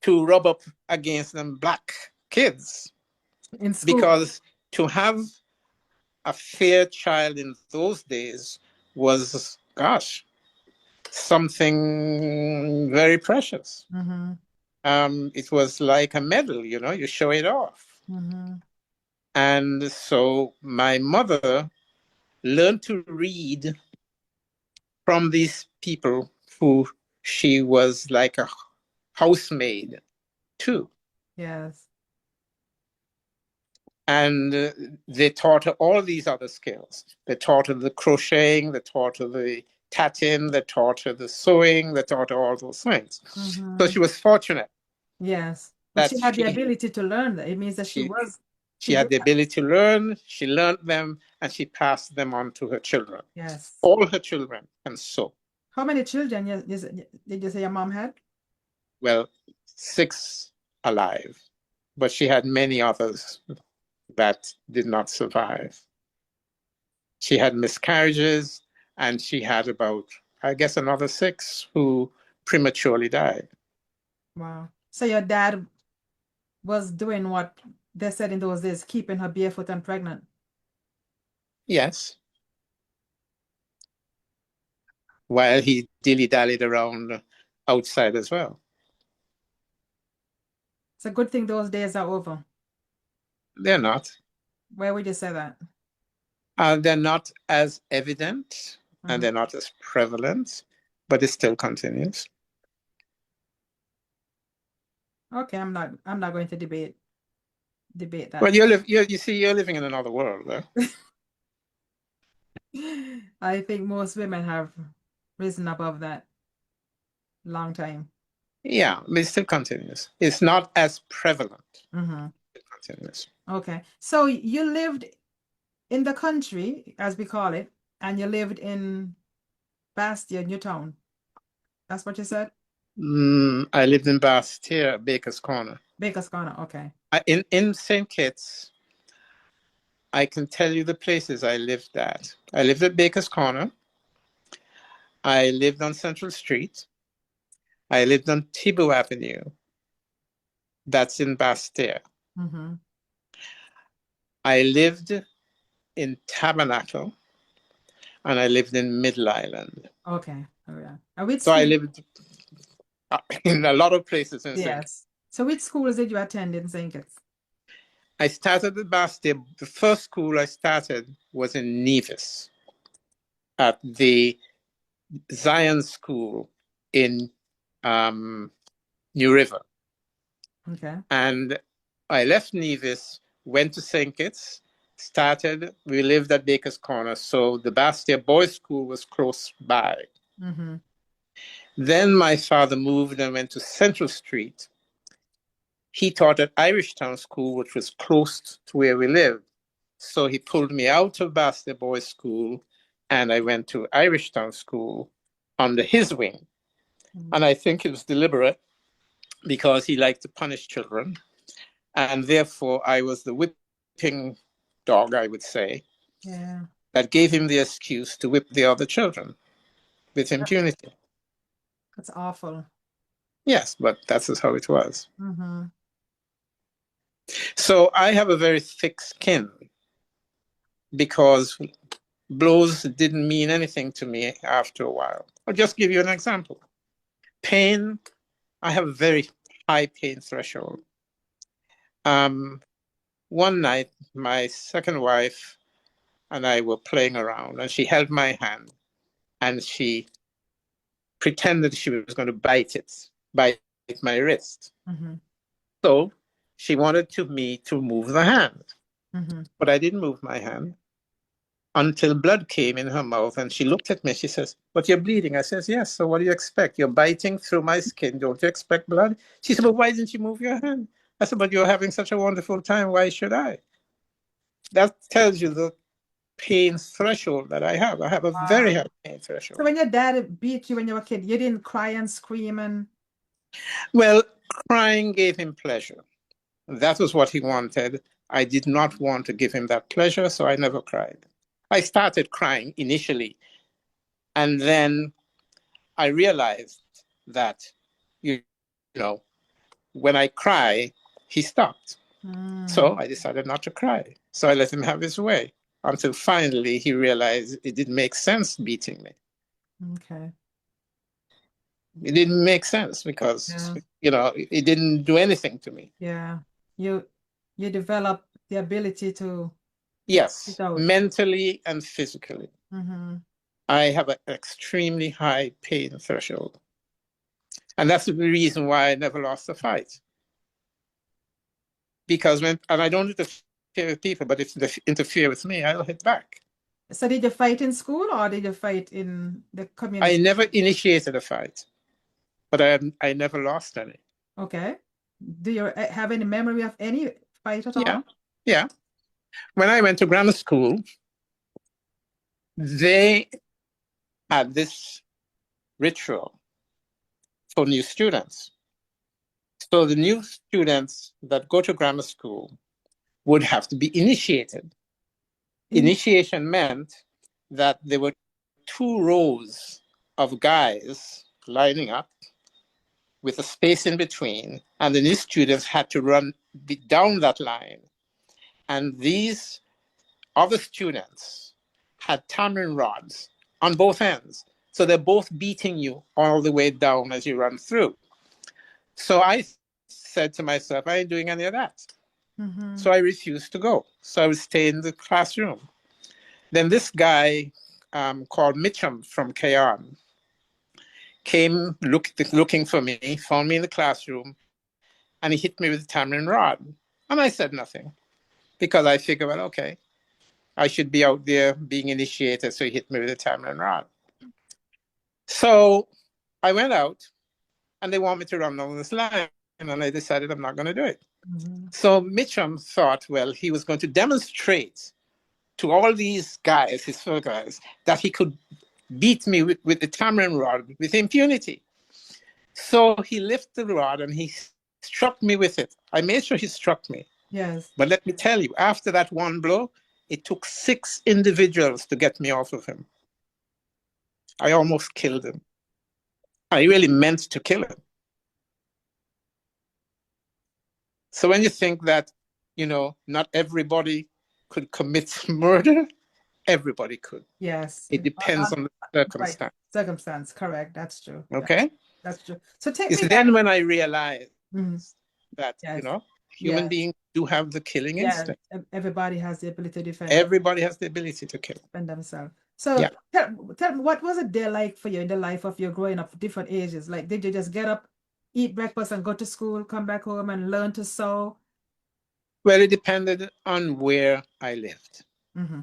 to rub up against them black kids. In school. Because to have a fair child in those days was, gosh, something very precious. Mm-hmm. It was like a medal, you know, you show it off. Mm-hmm. And so my mother learned to read from these people who she was like a housemaid too. Yes. And they taught her all these other skills. They taught her the crocheting, they taught her the tatting, they taught her the sewing, they taught her all those things. So Mm-hmm. she was fortunate Yes. But that she had the ability to learn that. It means that she she she had did the that. ability to learn, she learned them, and she passed them on to her children. Yes. All her children can sew. How many children did you say your mom had? Well, 6 alive, but she had many others that did not survive. She had miscarriages, and she had about, I guess, another 6 who prematurely died. Wow. So your dad was doing what they said in those days, keeping her barefoot and pregnant. Yes, while he dilly-dallied around outside as well. It's a good thing those days are over. They're not. Where would you say that? They're not as evident and Mhm. they're not as prevalent, but it still continues. Okay, I'm not going to debate Well, that. you see, you're living in another world, though. I think most women have risen above that long time. Yeah, but it still continues. It's not as prevalent. Mm-hmm. It continues. Okay. So you lived in the country, as we call it, and you lived in Bastia, Newtown. That's what you said? I lived in Bastia, Baker's Corner. Baker's Corner. Okay. In St. Kitts, I can tell you the places I lived at. I lived at Baker's Corner. I lived on Central Street. I lived on Thibault Avenue. That's in Bastia. Mm-hmm. I lived in Tabernacle, and I lived in Middle Island. Okay. Oh, yeah. And which So I school? lived in a lot of places in St. Kitts. Yes. So which schools did you attend in St. Kitts? I started at Bastia. The first school I started was in Nevis at the Zion School in New River. Okay. And I left Nevis, went to St. Kitts, we lived at Baker's Corner. So the Bastia Boys School was close by. Mm-hmm. Then my father moved and went to Central Street. He taught at Irish Town School, which was close to where we lived. So he pulled me out of Bastia Boys School and I went to Irish Town School under his wing. Mm-hmm. And I think it was deliberate because he liked to punish children. And therefore, I was the whipping dog, I would say, Yeah. that gave him the excuse to whip the other children with That- impunity. That's awful. Yes, but that's just how it was. Mm-hmm. So I have a very thick skin because blows didn't mean anything to me after a while. I'll just give you an example. Pain, I have a very high pain threshold. One night, my second wife and I were playing around, and she held my hand, and she pretended she was going to bite my wrist. Mm-hmm. So she wanted me to move the hand, Mm-hmm. but I didn't move my hand until blood came in her mouth, and she looked at me. She says, "But you're bleeding." I says, "Yes. So what do you expect? You're biting through my skin. Don't you expect blood?" She said, "But why didn't you move your hand?" I said, "But you're having such a wonderful time. Why should I?" That tells you the pain threshold that I have. I have a very Wow. high pain So threshold. when your dad beat you when you were a kid, you didn't cry and scream and Well, crying gave him pleasure. That was what he wanted. I did not want to give him that pleasure, so I never cried. I started crying initially, and then I realized that, you know, when I cry, he stopped. So I decided not to cry. So I let him have his way until finally he realized it didn't make sense beating me. Okay. It didn't make sense because, it didn't do anything to me. Yeah. You develop the ability to Yes, it out. mentally and physically. Mm-hmm. I have an extremely high pain threshold. And that's the reason why I never lost a fight. Because and I don't interfere with people, but if they interfere with me, I'll hit back. So did you fight in school or did you fight in the I community? never initiated a fight, but I never lost any. Okay. Do you have any memory of any fight at Yeah, all? yeah. When I went to grammar school, they had this ritual for new students. So the new students that go to grammar school would have to be initiated. Initiation meant that there were 2 rows of guys lining up with a space in between, and the new students had to run down that line. And these other students had tamarind rods on both ends. So they're both beating you all the way down as you run through. So I said to myself, I ain't doing any of that. Mm-hmm. So I refused to go. So I would stay in the classroom. Then this guy called Mitchum from Kayan came looking for me, found me in the classroom, and he hit me with a tamarind rod. And I said nothing because I figured, well, okay, I should be out there being initiated. So he hit me with a tamarind rod. So I went out and they want me to run down this line. And I decided I'm not going to do it. Mm-hmm. So Mitchum thought, well, he was going to demonstrate to all these guys, his fellow guys, that he could beat me with the tamarind rod with impunity. So he lifted the rod and he struck me with it. I made sure he struck me. Yes. But let me tell you, after that one blow, it took 6 individuals to get me off of him. I almost killed him. I really meant to kill him. So when you think that, not everybody could commit murder, everybody could. Yes. It depends on the Right. circumstance. Circumstance. Correct. That's true. Okay? That's true. So take It's me back. then when I realized Mhm. that, Yes. human Yeah. beings do have the killing Yeah. instinct. Everybody has the ability to Everybody has the ability to kill. defend themselves. So Yeah. tell me, what was a day like for you in the life of your growing up, different ages? Like, did you just get up, eat breakfast, and go to school, come back home and learn to sew? Well, it depended on where I lived. Mm-hmm.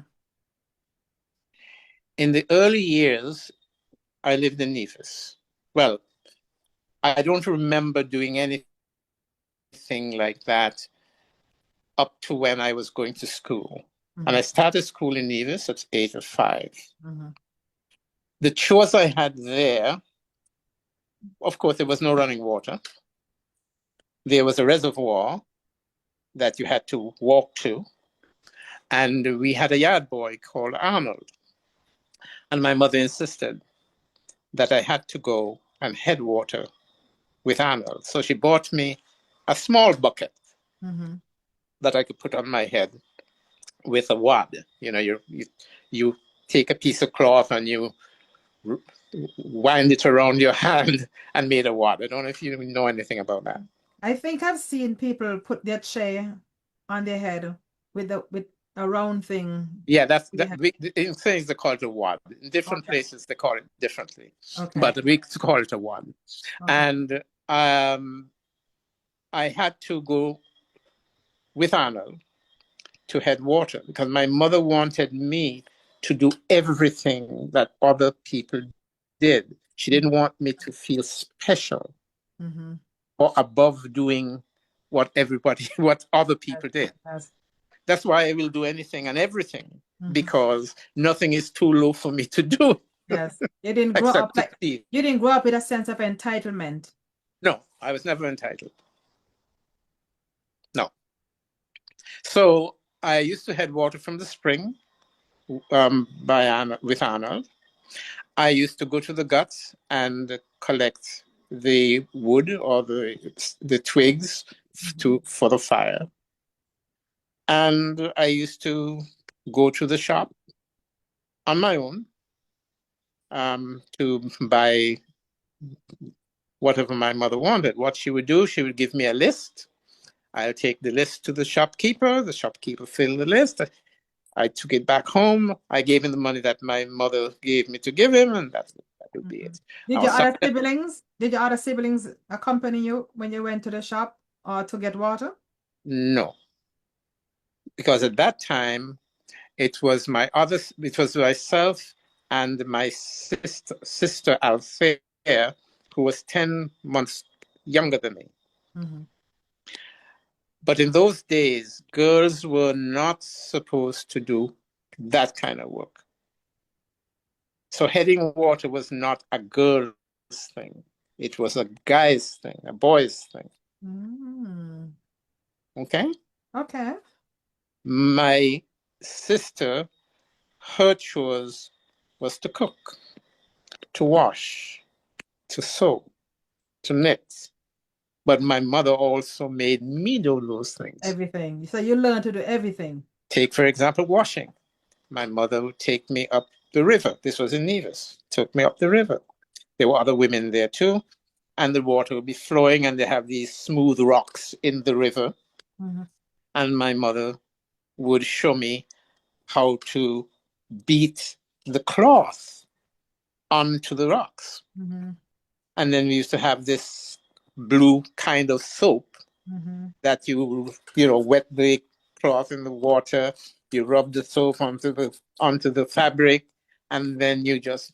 In the early years, I lived in Nevis. Well, I don't remember doing anything like that up to when I was going to school. Mm-hmm. And I started school in Nevis at the age of 5. Mm-hmm. The chores I had there, of course, there was no running water. There was a reservoir that you had to walk to. And we had a yard boy called Arnold. And my mother insisted that I had to go and head water with Arnold. So she bought me a small bucket Mm-hmm. that I could put on my head with a wad. You take a piece of cloth and you wind it around your hand and made a wad. I don't know if you know anything about that. I think I've seen people put their tray on their head with a round thing. Yeah, in things they call it a wad. In different Okay. places they call it differently, Okay. but we call it a wad. Okay. And I had to go with Arnold to head water because my mother wanted me to do everything that other people did. She didn't want me to feel special Mm-hmm. or above doing what other people did. Yes. That's why I will do anything and everything Mm-hmm. because nothing is too low for me to do. Yes. You didn't grow up except you didn't grow up with a sense of entitlement. No, I was never entitled. No. So I used to head water from the spring with Arnold. I used to go to the guts and collect the wood or the twigs for the fire. And I used to go to the shop on my own to buy whatever my mother wanted. What she would do, she would give me a list. I'll take the list to the shopkeeper. The shopkeeper filled the list. I took it back home. I gave him the money that my mother gave me to give him, and that would be it. Did Now, your other siblings accompany you when you went to the shop or to get water? no, because at that time it was myself and my sister Althea, who was 10 months younger than me. Mm-hmm. But in those days, girls were not supposed to do that kind of work. So heading water was not a girl's thing. It was a guy's thing, a boy's thing. Mm. Okay? Okay. My sister, her chores was to cook, to wash, to sew, to knit. But my mother also made me do those things. Everything. So you learned to do everything. Take, for example, washing. My mother would take me up the river. This was in Nevis. Took me up the river. There were other women there too. And the water would be flowing, and they have these smooth rocks in the river. Mm-hmm. And my mother would show me how to beat the cloth onto the rocks. Mm-hmm. And then we used to have this blue kind of soap Mm-hmm. that you wet the cloth in the water, you rub the soap onto the fabric, and then you just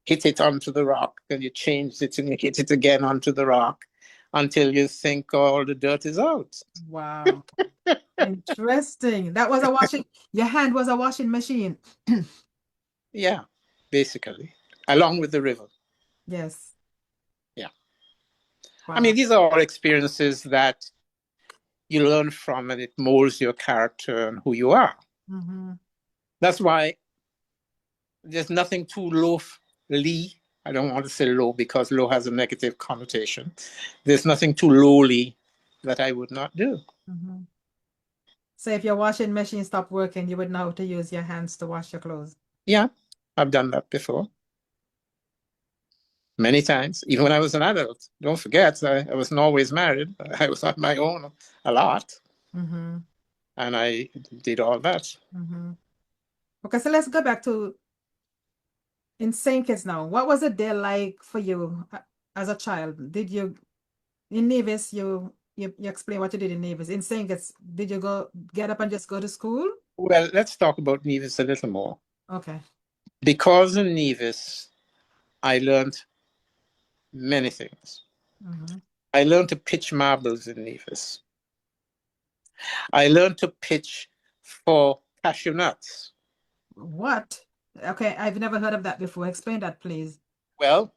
hit it onto the rock, then you change it and you hit it again onto the rock until you think all the dirt is out. Wow. Interesting. Your hand was a washing machine. Yeah, basically, along with the river. Yes. Yeah. I Wow. mean, these are all experiences that you learn from, and it molds your character and who you are. Mm-hmm. That's why there's nothing too lowly. I don't want to say low because low has a negative connotation. There's nothing too lowly that I would not do. Mm-hmm. So if your washing machine stopped working, you would know how to use your hands to wash your clothes. Yeah, I've done that before. Many times, even when I was an adult. Don't forget, I wasn't always married. I was on my own a lot. Mm-hmm. And I did all that. Mm-hmm. Okay, so let's go back to in St. Kitts now. What was a day like for you as a child? Did you in Nevis you explain what you did in Nevis. In St. Kitts, did you get up and just go to school? Well, let's talk about Nevis a little more. Okay. Because in Nevis, I learned many things. Mm-hmm. I learned to pitch marbles in Nevis. I learned to pitch for cashew nuts. What? Okay, I've never heard of that before. Explain that, please. Well,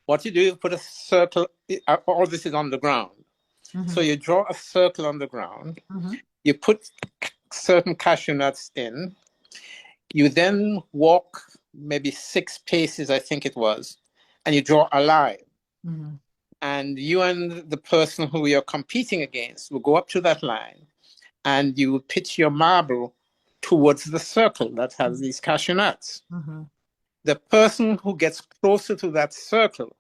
what you do is put a circle, all this is on the ground. Mm-hmm. So you draw a circle on the ground, Mm-hmm. you put certain cashew nuts in, you then walk maybe 6 paces, I think it was, and you draw a line. Mm-hmm. And you and the person who you're competing against will go up to that line, and you pitch your marble towards the circle that has these cashew nuts. Mm-hmm. The person who gets closer to that circle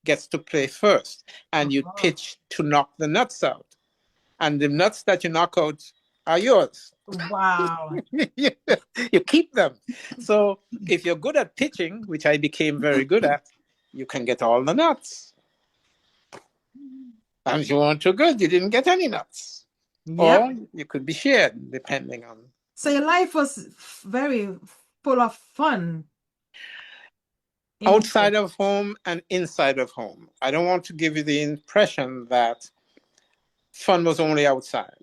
gets to play first, and you Oh, pitch to knock the nuts out. And the nuts that you knock out are yours. wow. You keep them. So if you're good at pitching, which I became very good at, you can get all the nuts. And if you weren't too good, you didn't get any nuts. Yep. Or you could be shared, depending on. So your life was very full of fun. Outside of home and inside of home. I don't want to give you the impression that fun was only outside.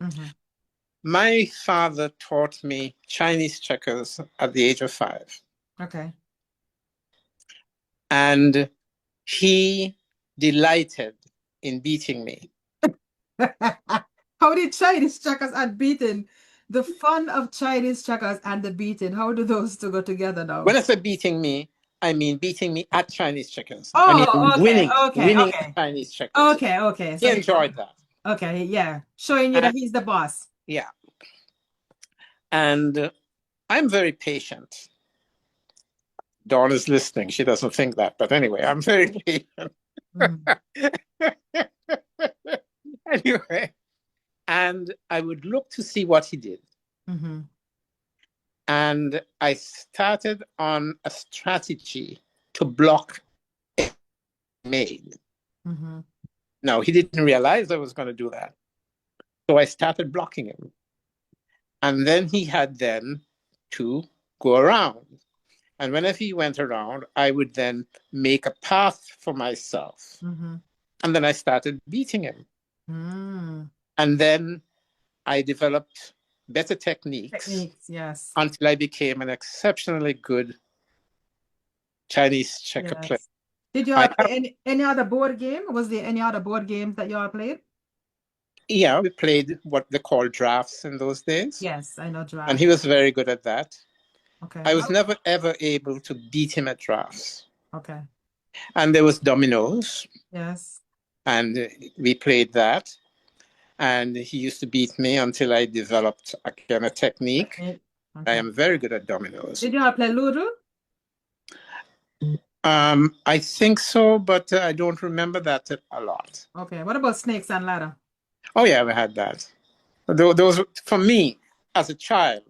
Mm-hmm. My father taught me Chinese checkers at the age of 5. Okay. And he delighted in beating me. How did Chinese checkers and beating, the fun of Chinese checkers and the beating, how do those two go together When now? I say beating me, I mean beating me at Chinese checkers. I mean Oh, okay, okay, winning at okay. Chinese checkers. Okay, okay. He So he, enjoyed that. okay, yeah. Showing you And that he's the boss. yeah, and I'm very patient. Dawn is listening. She doesn't think that, but anyway, I'm very patient. Mm, Anyway, and I would look to see what he did. mm-hmm, And I started on a strategy to block a maid. mm-hmm. Now, he didn't realize I was going to do that. So I started blocking him. And then he had then to go around. And whenever he went around, I would then make a path for myself. Mm-hmm. And then I started beating him. Mm. And then I developed better techniques Techniques, yes. until I became an exceptionally good Chinese checker player. Yes. Did you I all play have, any other board game? Was there any other board games that you all played? yeah, we played what they call drafts in those days. Yes, I know And draft. he was very good at that. Okay. I was never ever able to beat him at drafts. Okay. And there was dominoes, Yes. and we played that. And he used to beat me until I developed again a technique. Technique. I Okay. am very good at dominoes. Did you all play Ludo? I think so, but I don't remember that a lot. Okay. What about Snakes and Ladder? Oh yeah, we had that. Those for me as a child,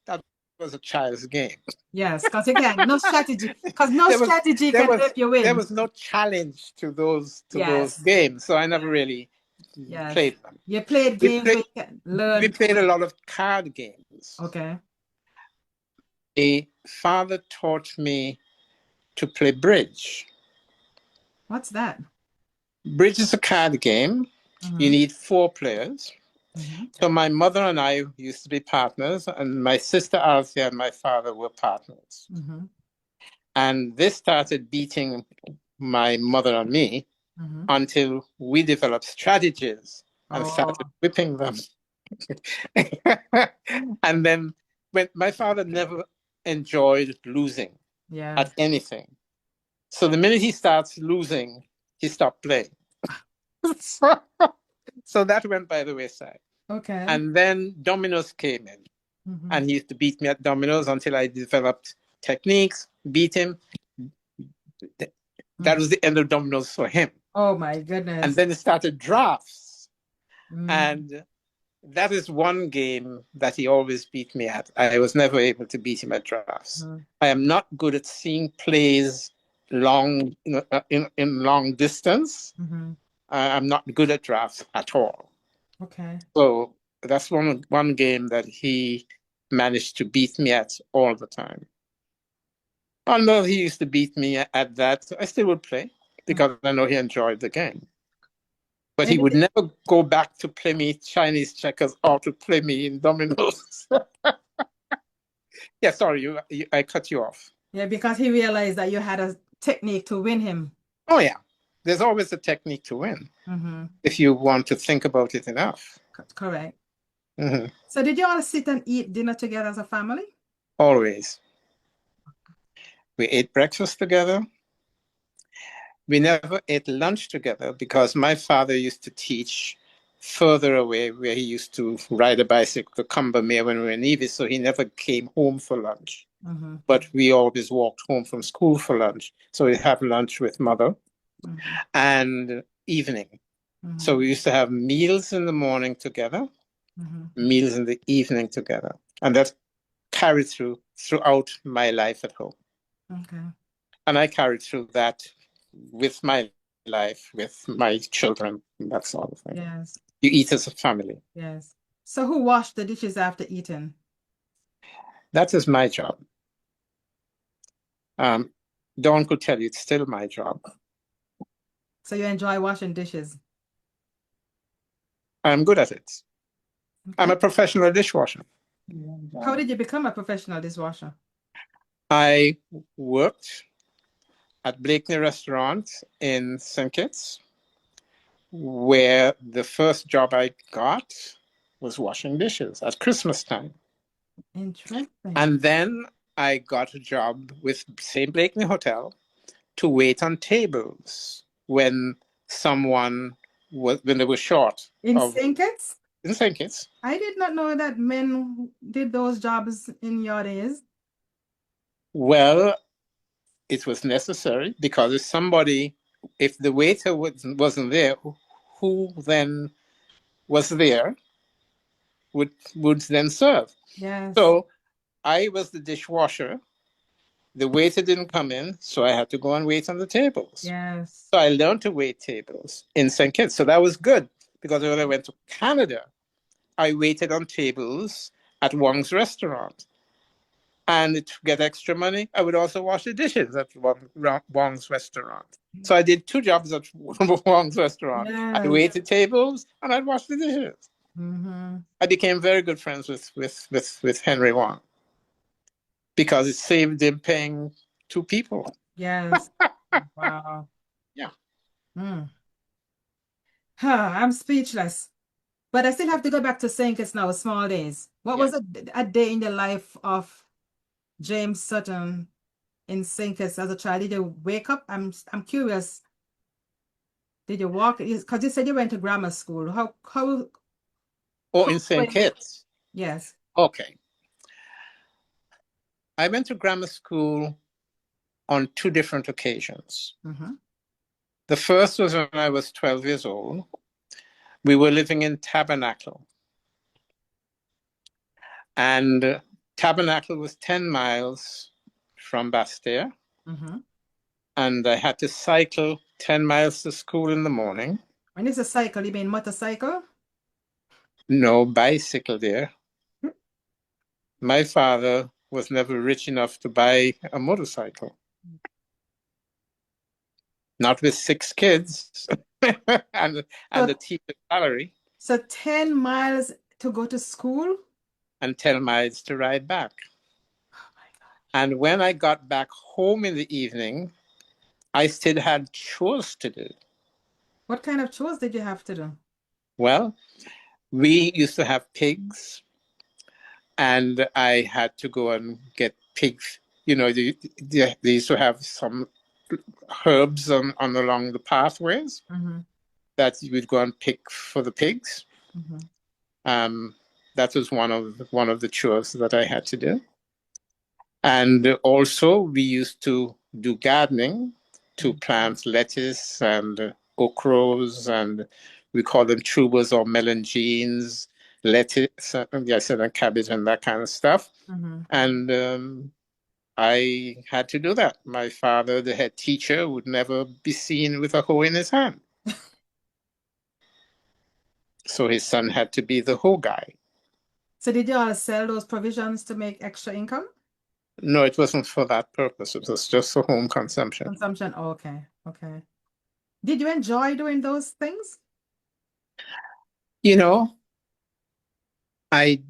that was a child's game. Yes, because again, no strategy. Because no There was strategy there can was help you there win. was no challenge to those Yes. games, so I never really Yes. played them. You played We games where played you can we learn. played a lot of card games. Okay. A father taught me to play bridge. What's that? Bridge is a card game. You Mm-hmm. need four players. Mm-hmm. So my mother and I used to be partners, and my sister Althea and my father were partners. Mm-hmm. And they started beating my mother and me Mm-hmm. until we developed strategies and Oh, started whipping them. And then when my father never enjoyed losing yeah. at anything. So the minute he starts losing, he stopped playing. So that went by the wayside. Okay. And then dominoes came in. Mm-hmm. And he used to beat me at dominoes until I developed techniques, beat him. That was the end of dominoes for him. Oh my And goodness. then it started drafts. Mm. And that is one game that he always beat me at. I was never able to beat him at drafts. Mm-hmm. I am not good at seeing plays long in long distance. Mm-hmm. I'm not good at drafts at all. Okay. So that's one game that he managed to beat me at all the time. Although he used to beat me at that, I still would play because I know he enjoyed the game. But he would Anything? never go back to play me Chinese checkers or to play me in dominoes. Yeah, sorry, I cut you off. Yeah, because he realized that you had a technique to win him. Oh yeah, there's always a technique to win Mm-hmm. if you want to think about it enough. Correct. Mm-hmm. So did you all sit and eat dinner together as a family? Always. We ate breakfast together. We never ate lunch together because my father used to teach further away where he used to ride a bicycle to Combermere when we were in Navy, so he never came home for lunch. Mm-hmm. But we always walked home from school for lunch. So we'd have lunch with mother Mm-hmm. and evening. Mm-hmm. So we used to have meals in the morning together, Mm-hmm. meals in the evening together. And that carried throughout my life at home. Okay. And I carried through that with my life, with my children, that sort of thing. Yes. You eat as a family. Yes. So who washed the dishes after eating? That is my job. Dawn could tell you it's still my job. So you enjoy washing dishes? I'm good at it. Okay. I'm a professional dishwasher. How did you become a professional dishwasher? I worked at Blakeney Restaurant in St. Kitts, where the first job I got was washing dishes at Christmas time. Interesting. And then I got a job with St. Blakeney Hotel to wait on tables when when they were short In of St. Kitts? in St. Kitts. I did not know that men did those jobs in your days. Well, it was necessary because if the waiter wasn't there, who then was there would then serve. Yes. So I was the dishwasher. The waiter didn't come in, so I had to go and wait on the tables. Yes. So I learned to wait tables in St. Kitts. So that was good because when I went to Canada, I waited on tables at Wong's restaurant. And to get extra money, I would also wash the dishes at Wong's restaurant. So I did two jobs at Wong's restaurant. I Yes. waited tables and I'd wash the dishes. Mm-hmm. I became very good friends with Henry Wong because it saved him paying two people. Yes. Wow. Yeah. Mm. Huh, I'm speechless. But I still have to go back to St. Kitts now, small days. What Yeah. was a day in the life of James Sutton in St. Kitts as a child? Did you wake up? I'm curious. Did you walk? Because you said you went to grammar school. Oh, How in St. were you? Kitts. Yes. Okay. I went to grammar school on two different occasions. Mm-hmm. The first was when I was 12 years old. We were living in Tabernacle, and Tabernacle was 10 miles from Bastia, Mm-hmm. and I had to cycle 10 miles to school in the morning. When it's a cycle, you mean motorcycle? No bicycle there. My father was never rich enough to buy a motorcycle, not with six kids and, and the So, teacher's salary, so 10 miles to go to school? and 10 miles to ride back. Oh my God. And when I got back home in the evening, I still had chores to do. What kind of chores did you have to do? Well, we used to have pigs, and I had to go and get pigs. They used to have some herbs on along the pathways Mm-hmm. that you would go and pick for the pigs. Mm-hmm. Um, that was one of the chores that I had to do. And also, we used to do gardening to plant lettuce and okras, and we call them tubers or melangenes, lettuce, yes, and cabbage and that kind of stuff. Mm-hmm. And I had to do that. My father, the head teacher, would never be seen with a hoe in his hand. So his son had to be the hoe guy. So did you all sell those provisions to make extra income? No, it wasn't for that purpose. It was just for home consumption. Consumption. Oh, okay. Okay. Did you enjoy doing those things? You know, I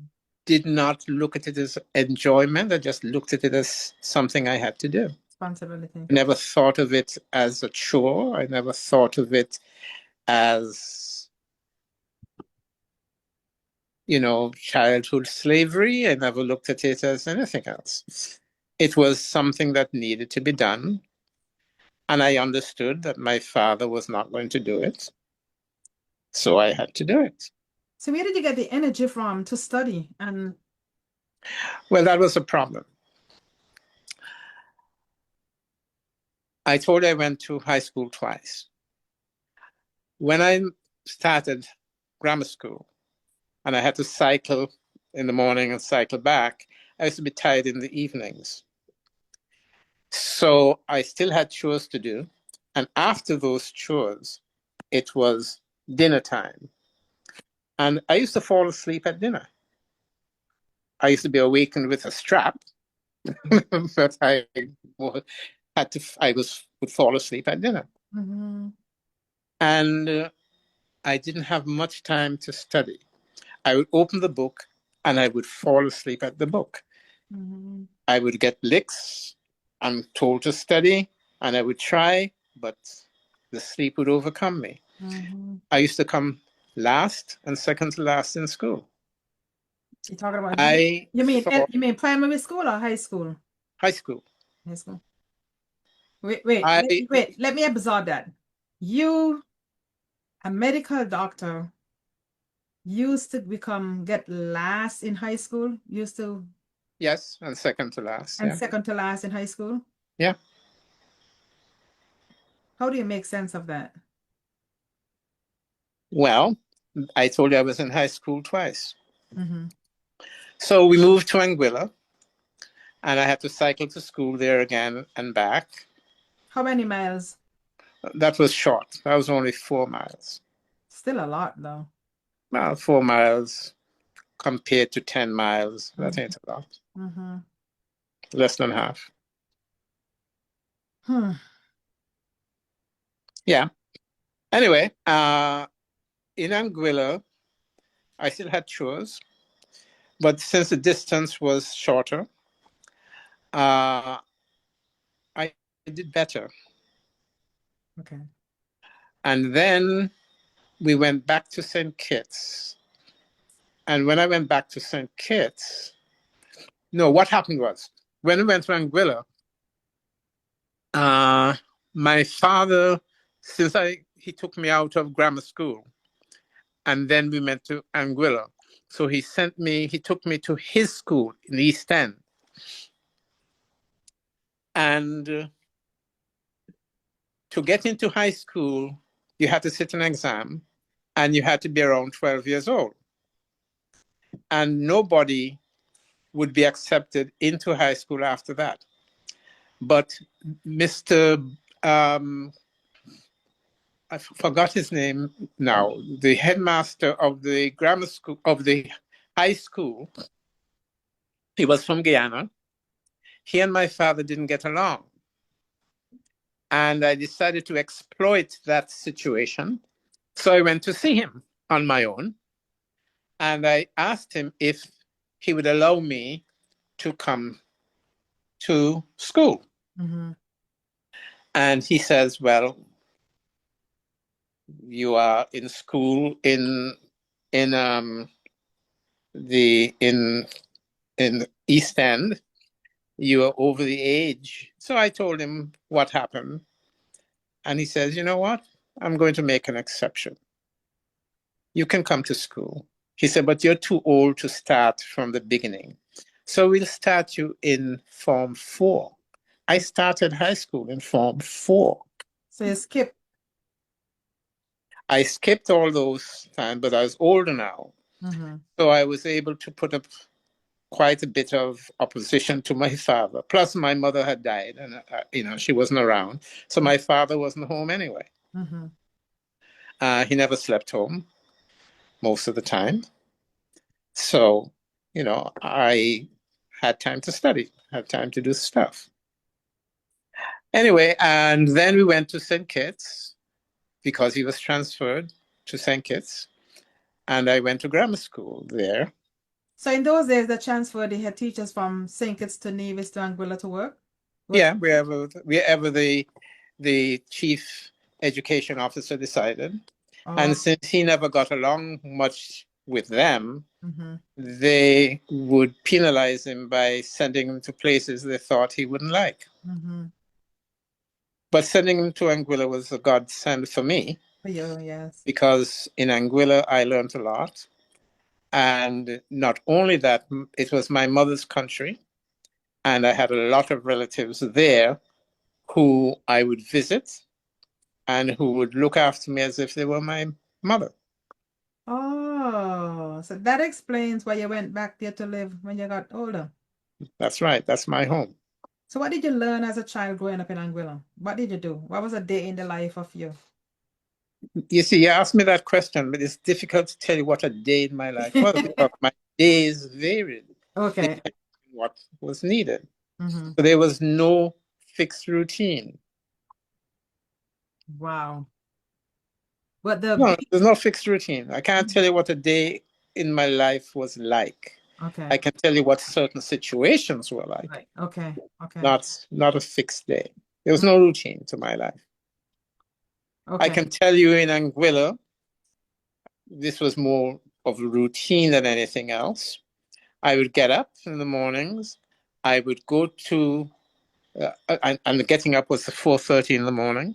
did not look at it as enjoyment. I just looked at it as something I had to do. Responsibility. I never thought of it as a chore. I never thought of it as, childhood slavery. I never looked at it as anything else. It was something that needed to be done. And I understood that my father was not going to do it. So I had to do it. So where did you get the energy from to study? And Well, that was a problem. I told you I went to high school twice. When I started grammar school and I had to cycle in the morning and cycle back, I used to be tired in the evenings. So I still had chores to do. And after those chores, it was dinner time. And I used to fall asleep at dinner. I used to be awakened with a strap, but would fall asleep at dinner. mm-hmm. And I didn't have much time to study. I would open the book and I would fall asleep at the book. Mm-hmm. I would get licks. I'm told to study, and I would try, but the sleep would overcome me. Mm-hmm. I used to come last and second to last in school. You talking about I thought you mean primary school or high school? high school. High school. Wait, I let me absorb that. You, a medical doctor, used to get last in high school, used to Yes, and second to last. and Yeah, second to last in high school. yeah. How do you make sense of that? Well, I told you I was in high school twice. Mm-hmm. So we moved to Anguilla, and I had to cycle to school there again and back. How many miles? That was short. That was only 4 miles. Still a lot though. Well, 4 miles compared to 10 miles, that Mm-hmm. ain't a lot. Mm-hmm. Less than half. Hmm. Yeah. Anyway, in Anguilla, I still had chores, but since the distance was shorter, uh, I did better. Okay. And then we went back to St. Kitts. And when I went back to St. Kitts, no, what happened was when we went to Anguilla, uh, my father, since he took me out of grammar school, and then we went to Anguilla. So he took me to his school in the East End. And to get into high school, you had to sit an exam and you had to be around 12 years old. And nobody would be accepted into high school after that. But Mr. I forgot his name now, the headmaster of the grammar school, of the high school, he was from Guyana. He and my father didn't get along. And I decided to exploit that situation. So I went to see him on my own. And I asked him if he would allow me to come to school. Mm-hmm. And he says, well, you are in school in the in East End. You are over the age. So I told him what happened. And he says, you know what? I'm going to make an exception. You can come to school. He said, but you're too old to start from the beginning. So we'll start you in Form 4. I started high school in Form 4. So you skip. I skipped all those times, but I was older now. Mm-hmm. So I was able to put up quite a bit of opposition to my father. Plus, my mother had died, and she wasn't around, so my father wasn't home anyway. Mm-hmm. He never slept home most of the time, so I had time to study, had time to do stuff. Anyway, and then we went to St. Kitts because he was transferred to St. Kitts, and I went to grammar school there. So in those days, the transfer they had teachers from St. Kitts to Nevis to Anguilla to work. What? Yeah, wherever the chief education officer decided. Oh. And since he never got along much with them, Mm-hmm. they would penalize him by sending him to places they thought he wouldn't like. Mm-hmm. But sending him to Anguilla was a godsend for me For you, yes. because in Anguilla I learned a lot. And not only that, it was my mother's country, and I had a lot of relatives there who I would visit and who would look after me as if they were my mother. Oh, so that explains why you went back there to live when you got older. That's right. That's my home. So what did you learn as a child growing up in Anguilla? What did you do? What was a day in the life of you? You see, you asked me that question, but it's difficult to tell you what a day in my life was because my days varied Okay. depending on what was needed. Mm-hmm. So there was no fixed routine. Wow. But the No, big, there's no fixed routine. I can't tell you what a day in my life was like. okay. I can tell you what certain situations were like, Right. Okay. Okay. not a fixed day. There was no routine to my life. I Okay. can tell you in Anguilla, this was more of a routine than anything else. I would get up in the mornings. I would go to, and the getting up was at 4:30 in the morning.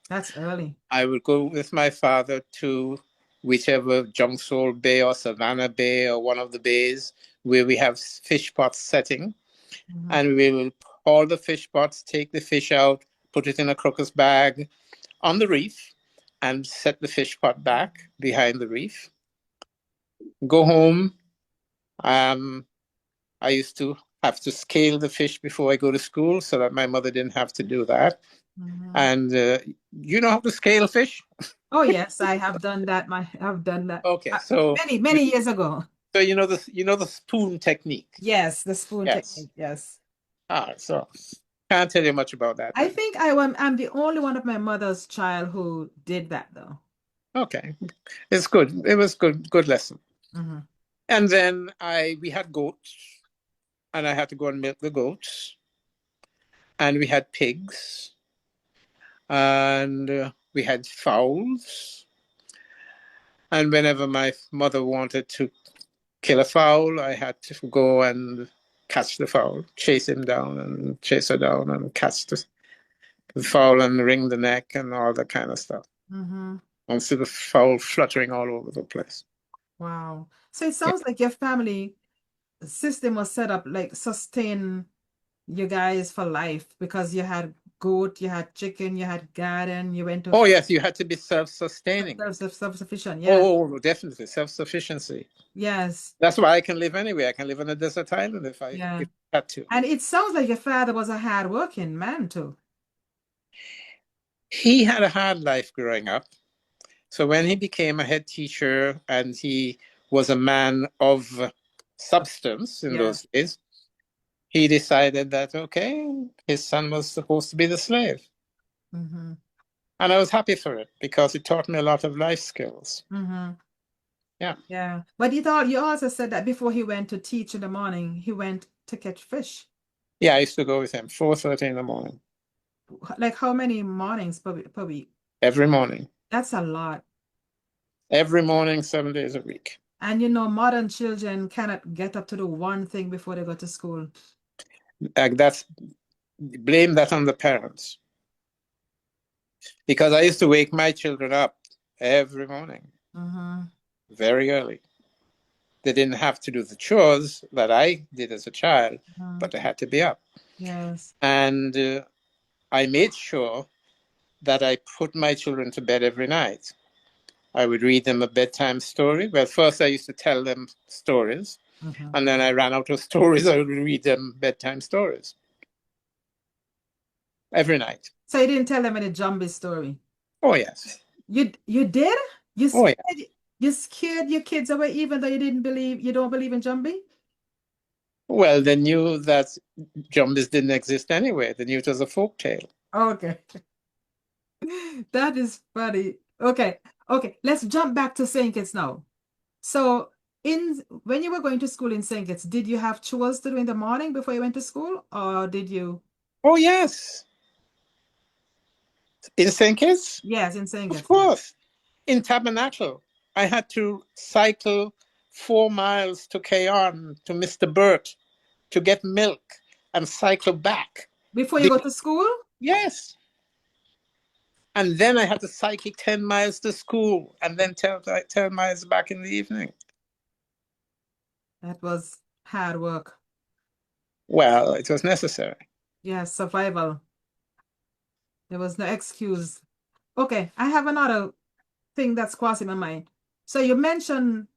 That's early. I would go with my father to whichever Junksall Bay or Savannah Bay or one of the bays where we have fish pots setting, Mhm. and we will haul the fish pots, take the fish out, put it in a crocus bag on the reef, and set the fish pot back behind the reef. Go home. Um, I used to have to scale the fish before I go to school so that my mother didn't have to do that. Mhm. And you know how to scale fish? Oh yes, I have done that. I've done that Okay, many many years ago. so you know the spoon technique. Yes, the spoon Yes. technique. Yes. So can't tell you much about that I then. think I'm the only one of my mother's child who did that though. Okay, it's good. It was good lesson. Hmm. And then I we had goats, and I had to go and milk the goats, and we had pigs, and we had fowls. And whenever my mother wanted to kill a fowl, I had to go and catch the fowl, chase him down and chase her down and catch the fowl and wring the neck and all that kind of stuff. Hmm. And see the fowl fluttering all over the place. Wow. So it Yeah. sounds like your family system was set up like sustain you guys for life because you had goat, you had chicken, you had garden, you went to Oh yes, you had to be self-sustaining. self-sufficient. Yes. Oh, definitely self-sufficiency. Yes. That's why I can live anywhere. I can live on a desert island Yeah. if I had to. And it sounds like your father was a hard-working man too. He had a hard life growing up. So when he became a head teacher and he was a man of substance in Yeah. those days, he decided that, okay, his son was supposed to be the slave. Mm-hmm. And I was happy for it because it taught me a lot of life skills. Mm-hmm. Yeah. Yeah. But you also said that before he went to teach in the morning, he went to catch fish. Yeah, I used to go with him 4:30 in the morning, Like how many mornings per week? every morning, That's a lot. every morning, 7 days a week. And you know, modern children cannot get up to do one thing before they go to school. Like that's blame that on the parents because I used to wake my children up every morning Mm-hmm. very early. They didn't have to do the chores that I did as a child, Mm-hmm. but they had to be up. Yes. And I made sure that I put my children to bed every night. I would read them a bedtime story. Well, first I used to tell them stories, Mm-hmm. and then I ran out of stories. I would read them bedtime stories every night. So you didn't tell them any zombie story. Oh, yes. You did? You Oh, yeah. scared you scared your kids away even though you don't believe in zombie? Well, they knew that zombies didn't exist anyway. They knew it was a folk tale. Okay. That is funny. Okay. Okay. Let's jump back to St. Kitts now. So in when you were going to school in St. Kitts, did you have chores to do in the morning before you went to school? Or did you? Oh, yes. In St. Kitts? Yes, in St. Of Kitts, yeah. course. In Tabernacle, I had to cycle 4 miles to Cayon to Mr. Burt to get milk and cycle back. Before you Be- go to school? yes. And then I had to cycle 10 miles to school and then 10 miles back in the evening. That was hard work. Well, it was necessary. Yes, survival. There was no excuse. Okay, I have another thing that's crossing my mind. So you mentioned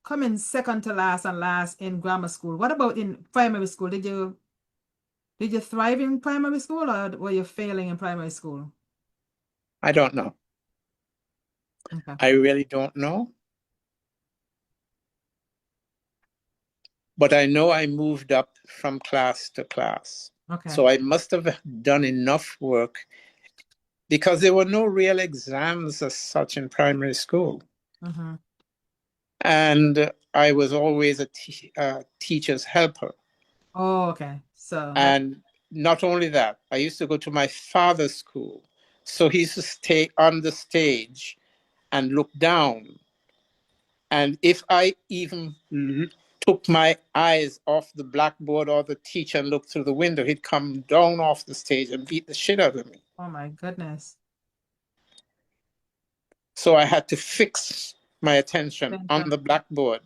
coming second to last and last in grammar school. What about in primary school? Did you thrive in primary school or were you failing in primary school? I don't know. Okay. I really don't know. But I know I moved up from class to class. Okay. So I must have done enough work because there were no real exams as such in primary school. Mm-hmm. And I was always a teacher's helper. Oh, okay. So that And not only that, I used to go to my father's school. So he used to stay on the stage and look down. And if I even took my eyes off the blackboard or the teacher and looked through the window, he'd come down off the stage and beat the shit out of me. Oh my goodness. So I had to fix my attention on Attention. the blackboard.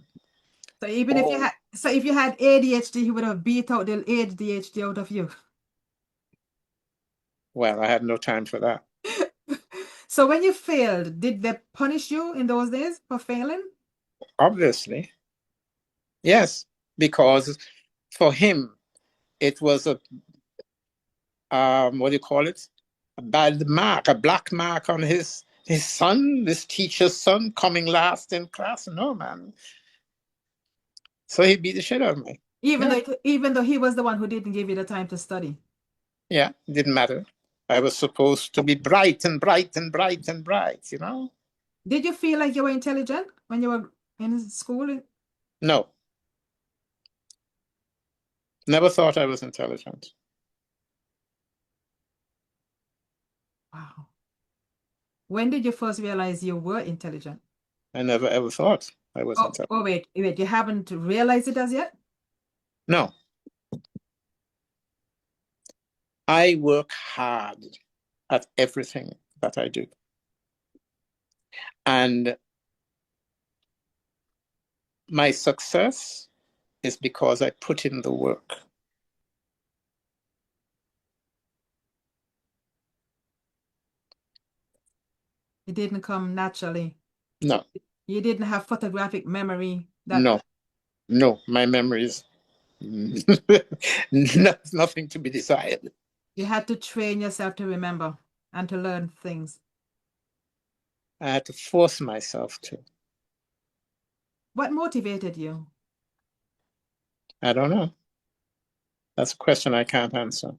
So even if you Oh, had, so if you had ADHD, he would have beat out the ADHD out of you. well, I had no time for that. So when you failed, did they punish you in those days for failing? Obviously, yes, because for him, it was a, what do you call it? A bad mark, a black mark on his son, this teacher's son coming last in class. No, man. So he beat the shit out of me. Even Yeah. though even though he was the one who didn't give you the time to study. Yeah, didn't matter. I was supposed to be bright and bright and bright and bright, you know? Did you feel like you were intelligent when you were in school? No, never thought I was intelligent. Wow. When did you first realize you were intelligent? I never ever thought I was Oh, intelligent. wait, you haven't realized it as yet? No, I work hard at everything that I do. And my success is because I put in the work. It didn't come naturally. No, You didn't have photographic memory that no, no. My memory is nothing to be desired. you had to train yourself to remember and to learn things. I had to force myself to. What motivated you? I don't know. That's a question I can't answer.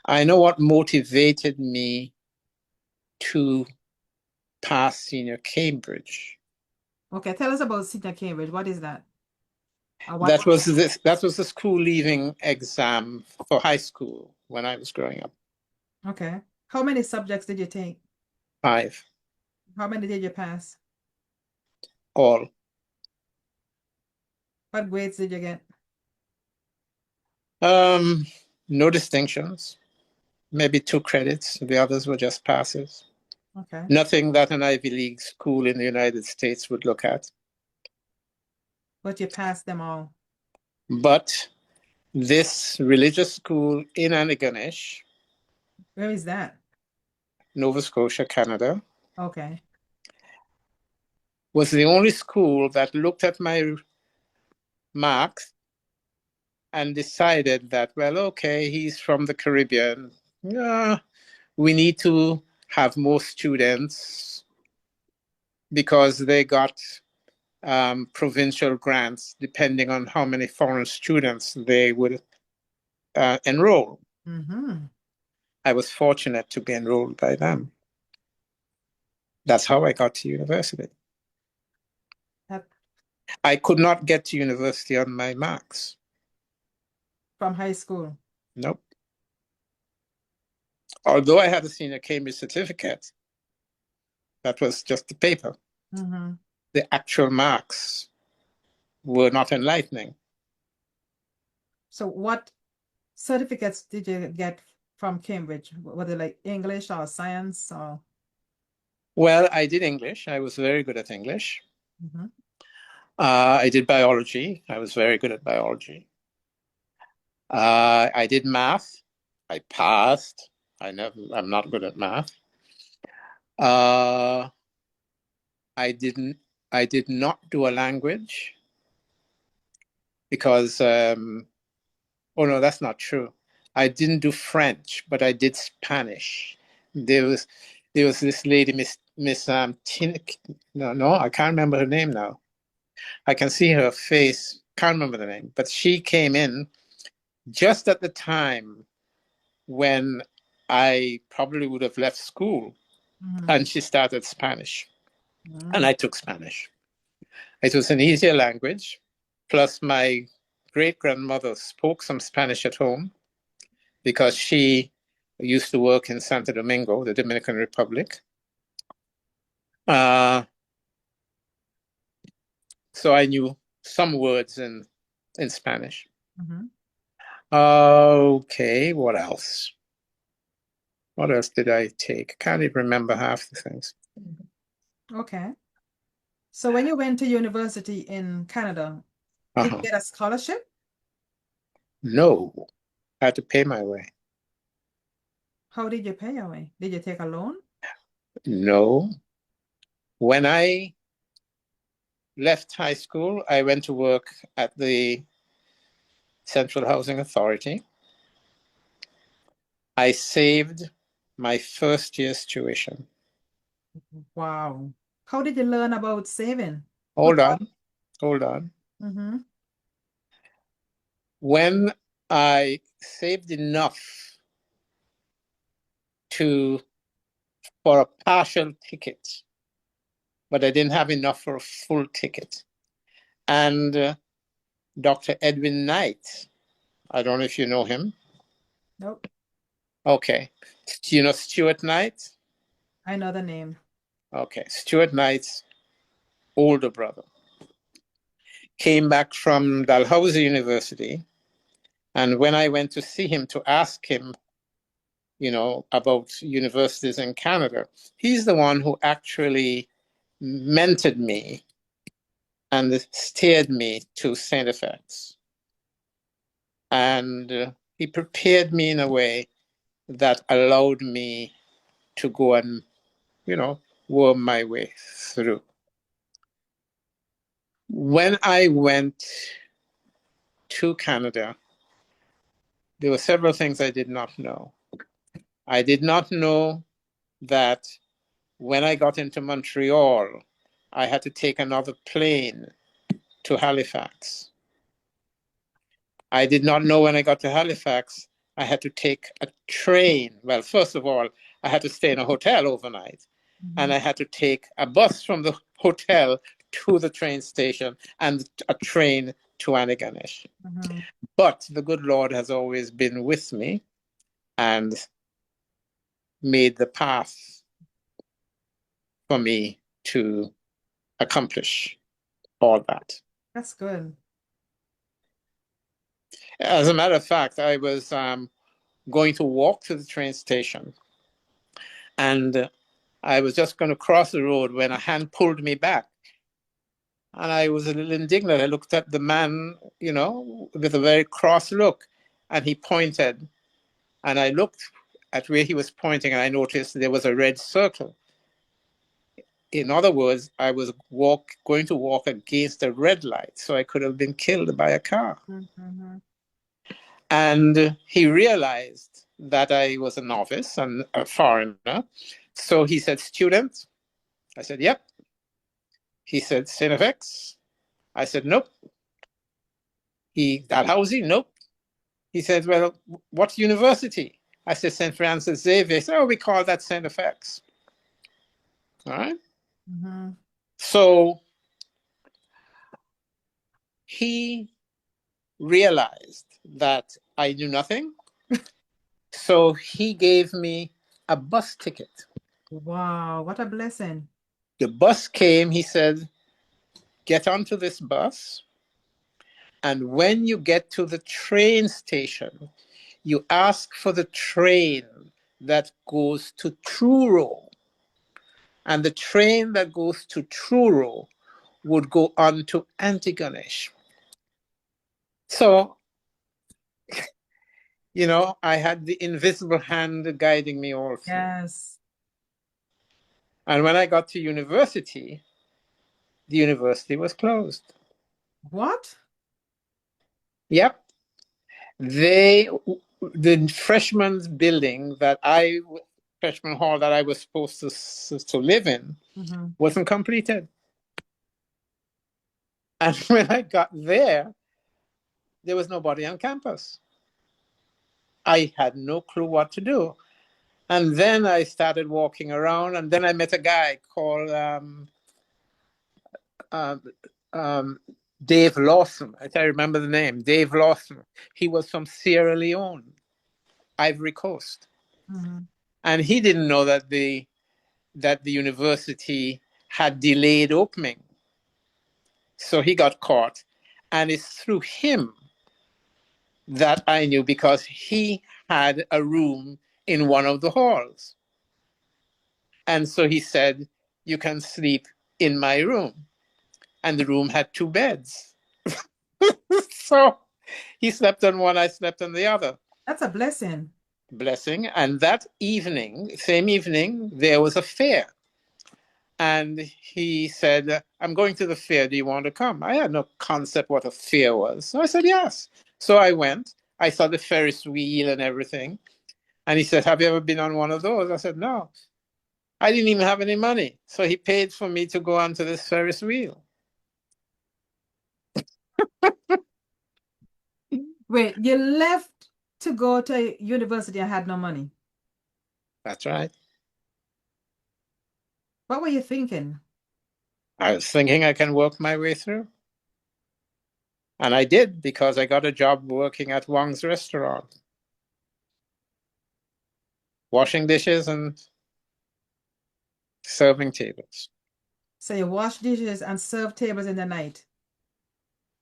I know what motivated me to pass senior Cambridge. Okay, tell us about Senior Cambridge. What is that? What? That was the school leaving exam for high school when I was growing up. Okay. How many subjects did you take? 5, How many did you pass? all. What grades did you get? Um, no distinctions, maybe 2 credits. The others were just passes. Okay. Nothing that an Ivy League school in the United States would look at. But you passed them all. But this religious school in Antigonish, Where is that? Nova Scotia, Canada, Okay. was the only school that looked at my marks and decided that, well, okay, he's from the Caribbean. Yeah, we need to have more students because they got provincial grants depending on how many foreign students they would enroll. Mm-hmm. I was fortunate to be enrolled by them. That's how I got to university. That I could not get to university on my marks. from high school. Nope. Although I had a senior Cambridge certificate, that was just the paper. Mm-hmm. The actual marks were not enlightening. So what certificates did you get from Cambridge? Were they like English or science or? Well, I did English. I was very good at English. Mm-hmm. I did biology. I was very good at biology. I did math. I passed. I'm not good at math. Uh, I didn't. I did not do a language because. Oh no, that's not true. I didn't do French, but I did Spanish. There was there was this lady, Miss Tin. No, I can't remember her name now. I can see her face. Can't remember the name, but she came in just at the time when I probably would have left school, Mm-hmm. and she started Spanish, and Mm-hmm. I took Spanish. It was an easier language, plus my great grandmother spoke some Spanish at home because she used to work in Santo Domingo, the Dominican Republic. Uh, So I knew some words in Spanish. Mm-hmm. Okay, what else? What else did I take? Can't even remember half the things. Okay. So when you went to university in Canada, did you Uh-huh. get a scholarship? No, I had to pay my way. How did you pay your way? Did you take a loan? No. When I left high school, I went to work at the Central Housing Authority. I saved my first year's tuition. Wow. How did you learn about saving? Who Hold taught? on, hold on. Mm-hmm. When I saved enough to for a partial ticket, but I didn't have enough for a full ticket. And Dr. Edwin Knight, I don't know if you know him. Nope. Okay. Do you know Stuart Knight? I know the name. Okay. Stuart Knight's older brother came back from Dalhousie University. And when I went to see him to ask him, about universities in Canada, he's the one who actually mentored me and steered me to St. FX. And he prepared me in a way that allowed me to go and, worm my way through. When I went to Canada, there were several things I did not know. I did not know that when I got into Montreal, I had to take another plane to Halifax. I did not know when I got to Halifax, I had to take a train. Well, first of all, I had to stay in a hotel overnight, Mm-hmm. and I had to take a bus from the hotel to the train station and a train to Antigonish. Mm-hmm. But the good Lord has always been with me and made the path for me to accomplish all that. That's good. As a matter of fact, I was going to walk to the train station, and I was just going to cross the road when a hand pulled me back. And I was a little indignant. I looked at the man, with a very cross look, and he pointed. And I looked at where he was pointing, and I noticed there was a red circle. In other words, I was going to walk against a red light, so I could have been killed by a car. Mm-hmm. And he realized that I was a novice and a foreigner. So he said, "Student?" I said, "Yep." He said, "St. FX?" I said, "Nope." Dalhousie? Nope. He said, "Well, what university?" I said, "St. Francis Xavier." He said, "Oh, we call that St. FX." All right. Mm-hmm. So he realized that I knew nothing. So he gave me a bus ticket. Wow, what a blessing. The bus came, he said, "Get onto this bus. And when you get to the train station, you ask for the train that goes to Truro. And the train that goes to Truro would go on to Antigonish." So, I had the invisible hand guiding me all through. Yes. And when I got to university, the university was closed. What? Yep. The freshman's building freshman hall that I was supposed to live in Mm-hmm. wasn't completed. And when I got there was nobody on campus. I had no clue what to do. And then I started walking around, and then I met a guy called um, um, Dave Lawson. I remember the name, Dave Lawson. He was from Sierra Leone, Ivory Coast. Mm-hmm. And he didn't know that the university had delayed opening. So he got caught. And it's through him that I knew because he had a room in one of the halls. And so he said, "You can sleep in my room." And the room had two beds. So he slept on one, I slept on the other. That's a blessing. Blessing. And that evening, same evening, there was a fair. And he said, "I'm going to the fair. Do you want to come?" I had no concept what a fair was. So I said, yes. So I went. I saw the Ferris wheel and everything. And he said, "Have you ever been on one of those?" I said, "No." I didn't even have any money. So he paid for me to go onto this Ferris wheel. Wait, you left to go to university and had no money. That's right. What were you thinking? I was thinking I can work my way through. And I did because I got a job working at Wong's restaurant, washing dishes and serving tables. So you wash dishes and serve tables in the night,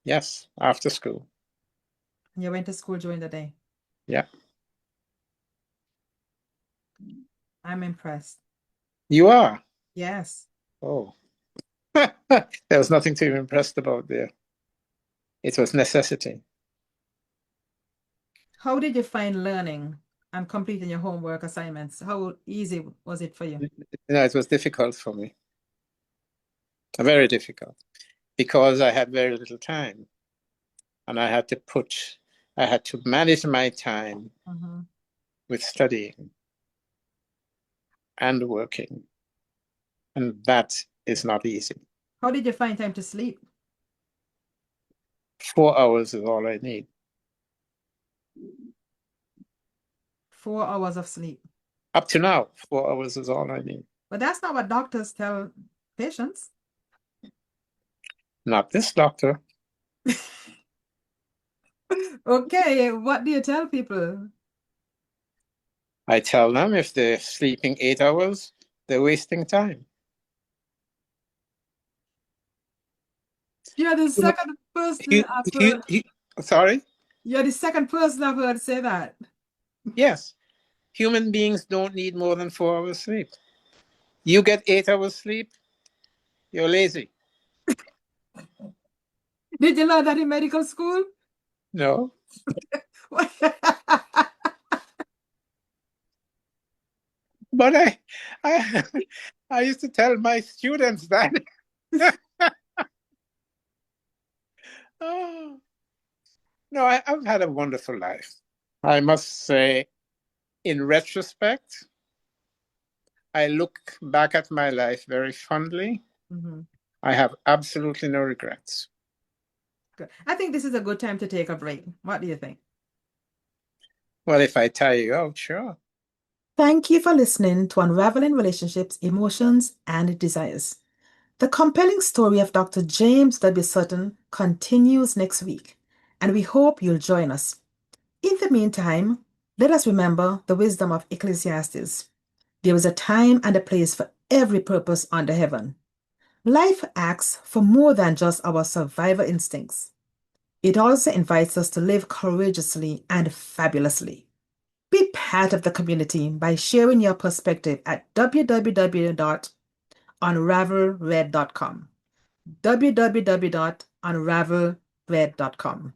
Yes, after school. and you went to school during the day. Yeah. I'm impressed. You are? Yes. Oh. There was nothing to be impressed about there. It was necessity. How did you find learning and completing your homework assignments? How easy was it for you? It was difficult for me, very difficult, because I had very little time and I had to manage my time Mhm. with studying and working. And that is not easy. How did you find time to sleep? 4 hours is all I need. 4 hours of sleep. Up to now, 4 hours is all I need. But that's not what doctors tell patients. Not this doctor. Okay, what do you tell people? I tell them if they're sleeping 8 hours, they're wasting time. You're the Human, second person I've heard. sorry? You're the second person I've heard say that. Yes. Human beings don't need more than 4 hours sleep. You get 8 hours sleep, you're lazy. Did you learn that in medical school? No. But I, I used to tell my students that. Oh, no, I've had a wonderful life. I must say, in retrospect, I look back at my life very fondly. Mhm. I have absolutely no regrets. Good. I think this is a good time to take a break. What do you think? Well, if I tire you out, sure. Thank you for listening to Unraveling Relationships, Emotions, and Desires. The compelling story of Dr. James W. Sutton continues next week, and we hope you'll join us. In the meantime, let us remember the wisdom of Ecclesiastes. There is a time and a place for every purpose under heaven. Life asks for more than just our survival instincts. It also invites us to live courageously and fabulously. Be part of the community by sharing your perspective at www.unravelred.com. www.unravelred.com.